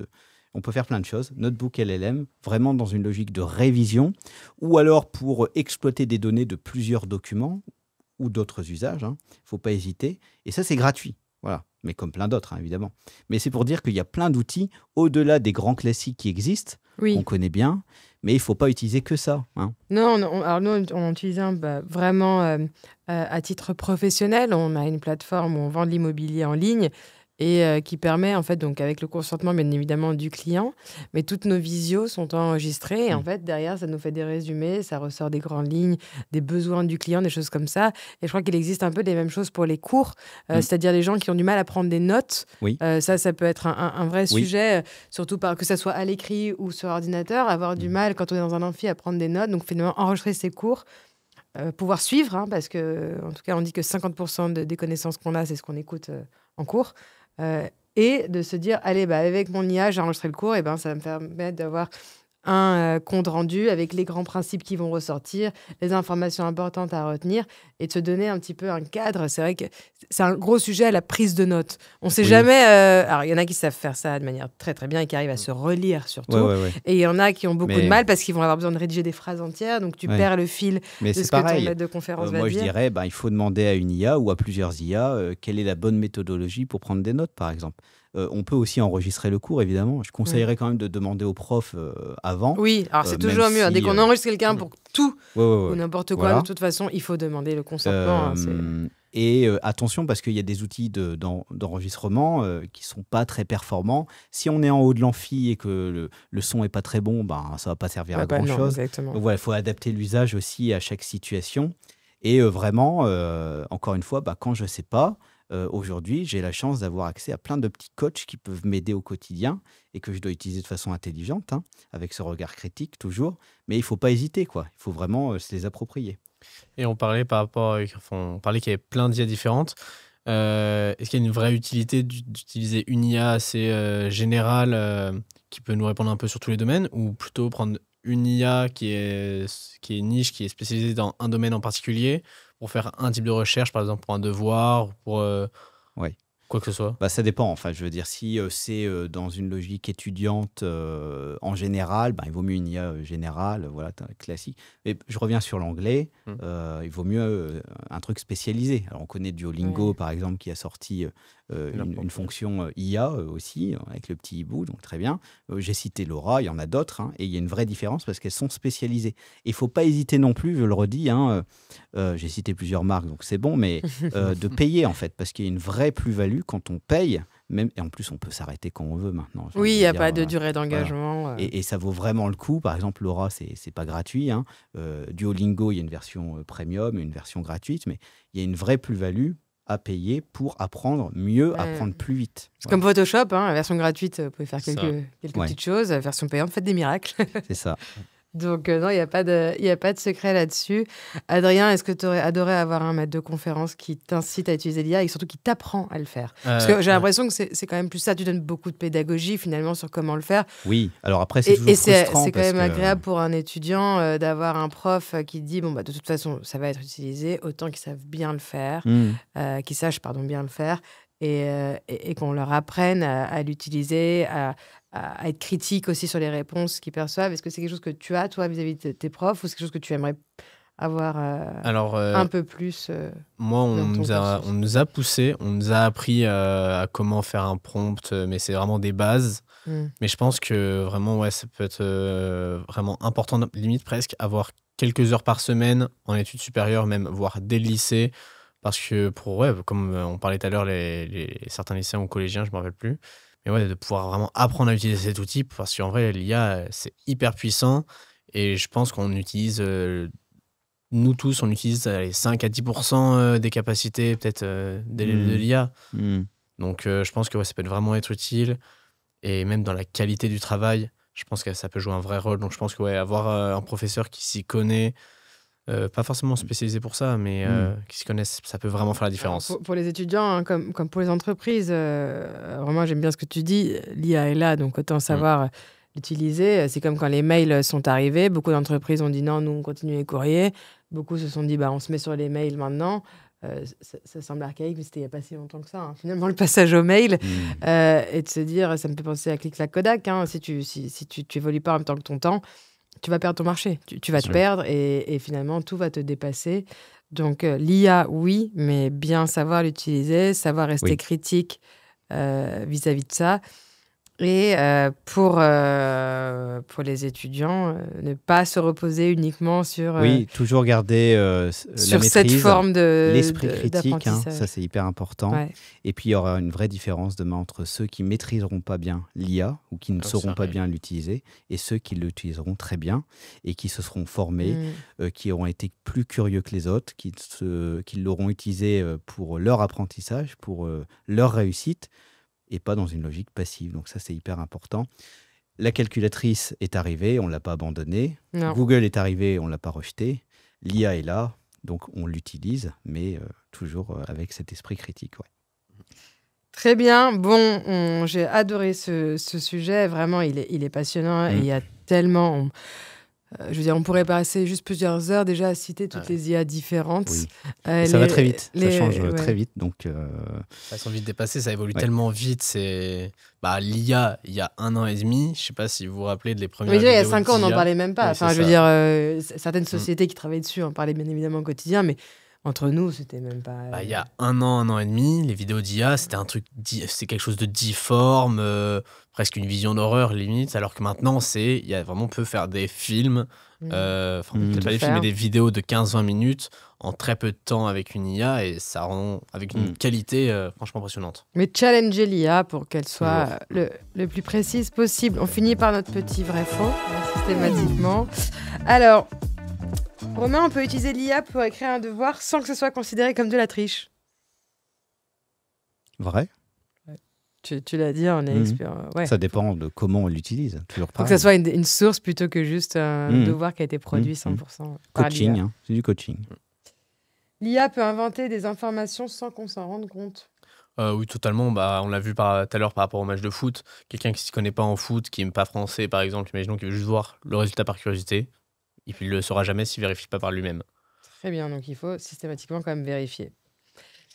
on peut faire plein de choses. Notebook LLM, vraiment dans une logique de révision, ou alors pour exploiter des données de plusieurs documents ou d'autres usages. Il ne faut pas hésiter. Et ça, c'est gratuit. Voilà. Mais comme plein d'autres, évidemment. Mais c'est pour dire qu'il y a plein d'outils au-delà des grands classiques qui existent, qu'on connaît bien, mais il ne faut pas utiliser que ça. Non, alors nous, on utilise vraiment à titre professionnel. On a une plateforme où on vend de l'immobilier en ligne, et qui permet, en fait, donc avec le consentement, bien évidemment, du client, mais toutes nos visios sont enregistrées, et en fait, derrière, ça nous fait des résumés, ça ressort des grandes lignes, des besoins du client, des choses comme ça. Et je crois qu'il existe un peu les mêmes choses pour les cours, c'est-à-dire les gens qui ont du mal à prendre des notes. Ça peut être un vrai sujet, surtout que ça soit à l'écrit ou sur ordinateur, avoir du mal, quand on est dans un amphi, à prendre des notes, donc finalement, enregistrer ses cours, pouvoir suivre, parce que, en tout cas, on dit que 50% des connaissances qu'on a, c'est ce qu'on écoute en cours. Et de se dire, allez, avec mon IA, j'ai enregistré le cours, et ça va me permettre d'avoir un compte rendu avec les grands principes qui vont ressortir, les informations importantes à retenir, et de se donner un petit peu un cadre. C'est vrai que c'est un gros sujet, la prise de notes. On ne sait jamais... alors, il y en a qui savent faire ça de manière très, très bien et qui arrivent à se relire, surtout. Et il y en a qui ont beaucoup de mal parce qu'ils vont avoir besoin de rédiger des phrases entières, donc tu perds le fil de ce que ton maître de conférence va dire. Moi, je dirais, il faut demander à une IA ou à plusieurs IA quelle est la bonne méthodologie pour prendre des notes, par exemple. On peut aussi enregistrer le cours, évidemment. Je conseillerais quand même de demander au prof avant. Oui, alors c'est toujours mieux. Dès qu'on enregistre quelqu'un pour tout ou n'importe quoi, de toute façon, il faut demander le consentement. Et attention, parce qu'il y a des outils d'enregistrement qui ne sont pas très performants. Si on est en haut de l'amphi et que le son n'est pas très bon, ça ne va pas servir à grand-chose. Donc voilà, il faut adapter l'usage aussi à chaque situation. Et vraiment, encore une fois, quand je ne sais pas, aujourd'hui, j'ai la chance d'avoir accès à plein de petits coachs qui peuvent m'aider au quotidien et que je dois utiliser de façon intelligente, avec ce regard critique toujours. Mais il ne faut pas hésiter, quoi. Il faut vraiment se les approprier. Et on parlait on parlait qu'il y avait plein d'IA différentes. Est-ce qu'il y a une vraie utilité d'utiliser une IA assez générale qui peut nous répondre un peu sur tous les domaines, ou plutôt prendre une IA qui est niche, qui est spécialisée dans un domaine en particulier pour faire un type de recherche, par exemple pour un devoir, pour quoi que ce soit? Ça dépend. Enfin, je veux dire, si c'est dans une logique étudiante en général, il vaut mieux une IA générale, voilà, classique. Mais je reviens sur l'anglais. Il vaut mieux un truc spécialisé. Alors, on connaît Duolingo, par exemple, qui a sorti une fonction IA aussi, avec le petit hibou, donc très bien. J'ai cité Laura, il y en a d'autres, et il y a une vraie différence parce qu'elles sont spécialisées. Il ne faut pas hésiter non plus, je le redis, j'ai cité plusieurs marques, donc c'est bon, mais de payer en fait, parce qu'il y a une vraie plus-value quand on paye, même, et en plus on peut s'arrêter quand on veut maintenant. Oui, il n'y a pas de durée d'engagement. Voilà. Et ça vaut vraiment le coup. Par exemple, Laura, c'est pas gratuit. Duolingo, il y a une version premium, une version gratuite, mais il y a une vraie plus-value à payer pour apprendre mieux, apprendre plus vite. C'est comme Photoshop, la version gratuite, vous pouvez faire quelques petites choses. La version payante, faites des miracles. C'est ça. Donc non, il n'y a pas de secret là-dessus. Adrien, est-ce que tu aurais adoré avoir un maître de conférence qui t'incite à utiliser l'IA et surtout qui t'apprend à le faire? Parce que j'ai l'impression que c'est quand même plus ça. Tu donnes beaucoup de pédagogie finalement sur comment le faire. Oui, alors après c'est toujours frustrant. C'est quand même agréable pour un étudiant d'avoir un prof qui dit de toute façon ça va être utilisé, autant qu'ils savent bien le faire, qu'ils sachent bien le faire. Et qu'on leur apprenne à l'utiliser, à être critique aussi sur les réponses qu'ils perçoivent. Est-ce que c'est quelque chose que tu as, toi, vis-à-vis de tes profs, ou c'est quelque chose que tu aimerais avoir un peu plus moi, on nous a poussé, on nous a appris à comment faire un prompt, mais c'est vraiment des bases. Mais je pense que vraiment, ça peut être vraiment important, limite presque, avoir quelques heures par semaine en études supérieures, même, voire dès le lycée. Parce que comme on parlait tout à l'heure, certains lycéens ou collégiens, je ne me rappelle plus, mais de pouvoir vraiment apprendre à utiliser cet outil, parce qu'en vrai, l'IA, c'est hyper puissant, et je pense qu'on utilise, nous tous, on utilise les 5 à 10% des capacités peut-être de l'IA. Donc je pense que ça peut vraiment être utile, et même dans la qualité du travail, je pense que ça peut jouer un vrai rôle. Donc je pense que avoir un professeur qui s'y connaît, pas forcément spécialisé pour ça, mais qui s'y connaissent, ça peut vraiment faire la différence. Pour les étudiants, comme pour les entreprises, vraiment, j'aime bien ce que tu dis. L'IA est là, donc autant savoir l'utiliser. C'est comme quand les mails sont arrivés. Beaucoup d'entreprises ont dit non, nous, on continue les courriers. Beaucoup se sont dit, on se met sur les mails maintenant. Ça semble archaïque, mais c'était il n'y a pas si longtemps que ça. Finalement, le passage au mail, et de se dire, ça me fait penser à Click-Clack Kodak. Si tu évolues pas en même temps que ton temps, tu vas perdre ton marché, tu vas te perdre et finalement, tout va te dépasser. Donc, l'IA, oui, mais bien savoir l'utiliser, savoir rester critique vis-à-vis de ça. Et pour les étudiants, ne pas se reposer uniquement sur... oui, toujours garder sur la maîtrise, cette forme l'esprit critique, ça c'est hyper important. Ouais. Et puis il y aura une vraie différence demain entre ceux qui maîtriseront pas bien l'IA ou qui ne sauront pas bien l'utiliser et ceux qui l'utiliseront très bien et qui se seront formés, qui auront été plus curieux que les autres, qui l'auront utilisé pour leur apprentissage, pour leur réussite, et pas dans une logique passive. Donc ça, c'est hyper important. La calculatrice est arrivée, on ne l'a pas abandonnée. Non. Google est arrivé, on ne l'a pas rejeté. L'IA est là, donc on l'utilise, mais toujours avec cet esprit critique. Ouais. Très bien. Bon, j'ai adoré ce sujet. Vraiment, il est passionnant et il y a tellement... je veux dire, on pourrait passer juste plusieurs heures déjà à citer toutes les IA différentes. Oui. Ça va très vite, ça change très vite. Donc, elles sont vite dépassées, ça évolue tellement vite. L'IA, il y a 1 an et demi, je ne sais pas si vous vous rappelez de les premières vidéos. Mais déjà, il y a 5 ans, on n'en parlait même pas. Oui, je veux dire, certaines sociétés qui travaillaient dessus en parlaient bien évidemment au quotidien, mais Entre nous, c'était même pas. Il y a un an et demi, les vidéos d'IA, c'est quelque chose de difforme, presque une vision d'horreur limite, alors que maintenant, on peut faire des films, peut-être pas des films, mais des vidéos de 15-20 minutes en très peu de temps avec une IA, et ça rend avec une qualité franchement impressionnante. Mais challenger l'IA pour qu'elle soit le plus précise possible. On finit par notre petit vrai-faux, systématiquement. Alors, Romain, on peut utiliser l'IA pour écrire un devoir sans que ce soit considéré comme de la triche. Vrai. Tu l'as dit, on est expert. Ouais. Ça dépend de comment on l'utilise. Il faut que ça soit une source plutôt que juste un devoir qui a été produit 100% par coaching, l'IA. C'est du coaching. L'IA peut inventer des informations sans qu'on s'en rende compte. Oui, totalement. On l'a vu tout à l'heure par rapport au match de foot. Quelqu'un qui ne s'y connaît pas en foot, qui n'aime pas français, par exemple, imaginons qu'il veut juste voir le résultat par curiosité. Et puis il ne le saura jamais s'il ne vérifie pas par lui-même. Très bien, donc il faut systématiquement quand même vérifier.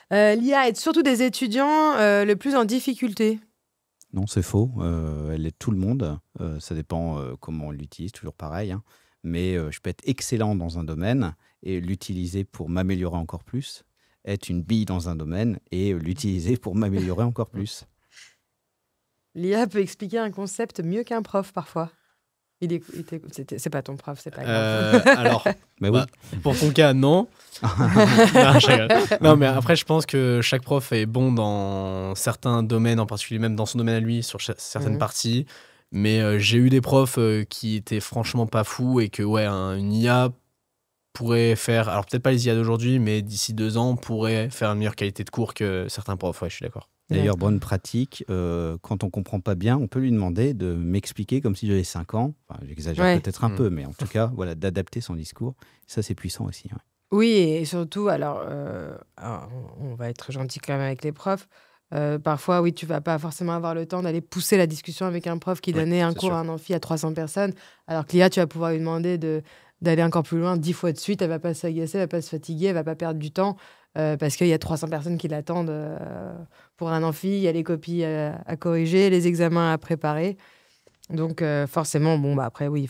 L'IA aide surtout des étudiants le plus en difficulté. Non, c'est faux. Elle aide tout le monde. Ça dépend comment on l'utilise, toujours pareil. Hein. Mais je peux être excellent dans un domaine et l'utiliser pour m'améliorer encore plus. Être une bille dans un domaine et l'utiliser pour m'améliorer encore plus. L'IA peut expliquer un concept mieux qu'un prof parfois. C'est pas ton prof, c'est pas grave. Alors, pour ton cas, non. Non, mais après, je pense que chaque prof est bon dans certains domaines, en particulier même dans son domaine à lui, sur certaines parties. Mais j'ai eu des profs qui étaient franchement pas fous et que une IA pourrait faire, alors peut-être pas les IA d'aujourd'hui, mais d'ici 2 ans, pourrait faire une meilleure qualité de cours que certains profs. Ouais, je suis d'accord. D'ailleurs, bonne pratique, quand on ne comprend pas bien, on peut lui demander de m'expliquer comme si j'avais 5 ans. Enfin, j'exagère peut-être un peu, mais en tout cas, d'adapter son discours. Ça, c'est puissant aussi. Ouais. Oui, et surtout, alors, on va être gentil quand même avec les profs. Parfois, oui, tu ne vas pas forcément avoir le temps d'aller pousser la discussion avec un prof qui donnait un cours à un amphi à 300 personnes, alors que l'IA, tu vas pouvoir lui demander d'aller encore plus loin 10 fois de suite. Elle ne va pas s'agacer, elle ne va pas se fatiguer, elle ne va pas perdre du temps. Parce qu'il y a 300 personnes qui l'attendent pour un amphi, il y a les copies à corriger, les examens à préparer. Donc forcément, après oui,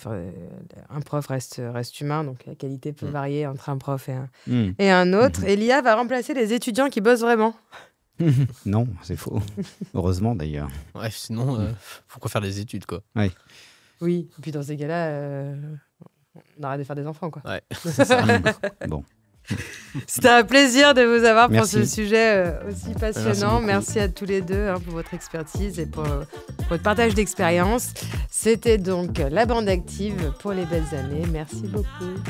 un prof reste humain, donc la qualité peut varier entre un prof et un autre. Et l'IA va remplacer les étudiants qui bossent vraiment. Non, c'est faux. Heureusement d'ailleurs. Ouais, sinon, pourquoi faire des études, quoi. Ouais. Oui, et puis dans ces cas-là, on arrête de faire des enfants, quoi. Ouais, c'est ça. Bon. C'était un plaisir de vous avoir pour Merci. ce sujet aussi passionnant. Merci à tous les deux pour votre expertise et pour votre partage d'expérience. C'était donc la bande active pour les belles années. Merci beaucoup.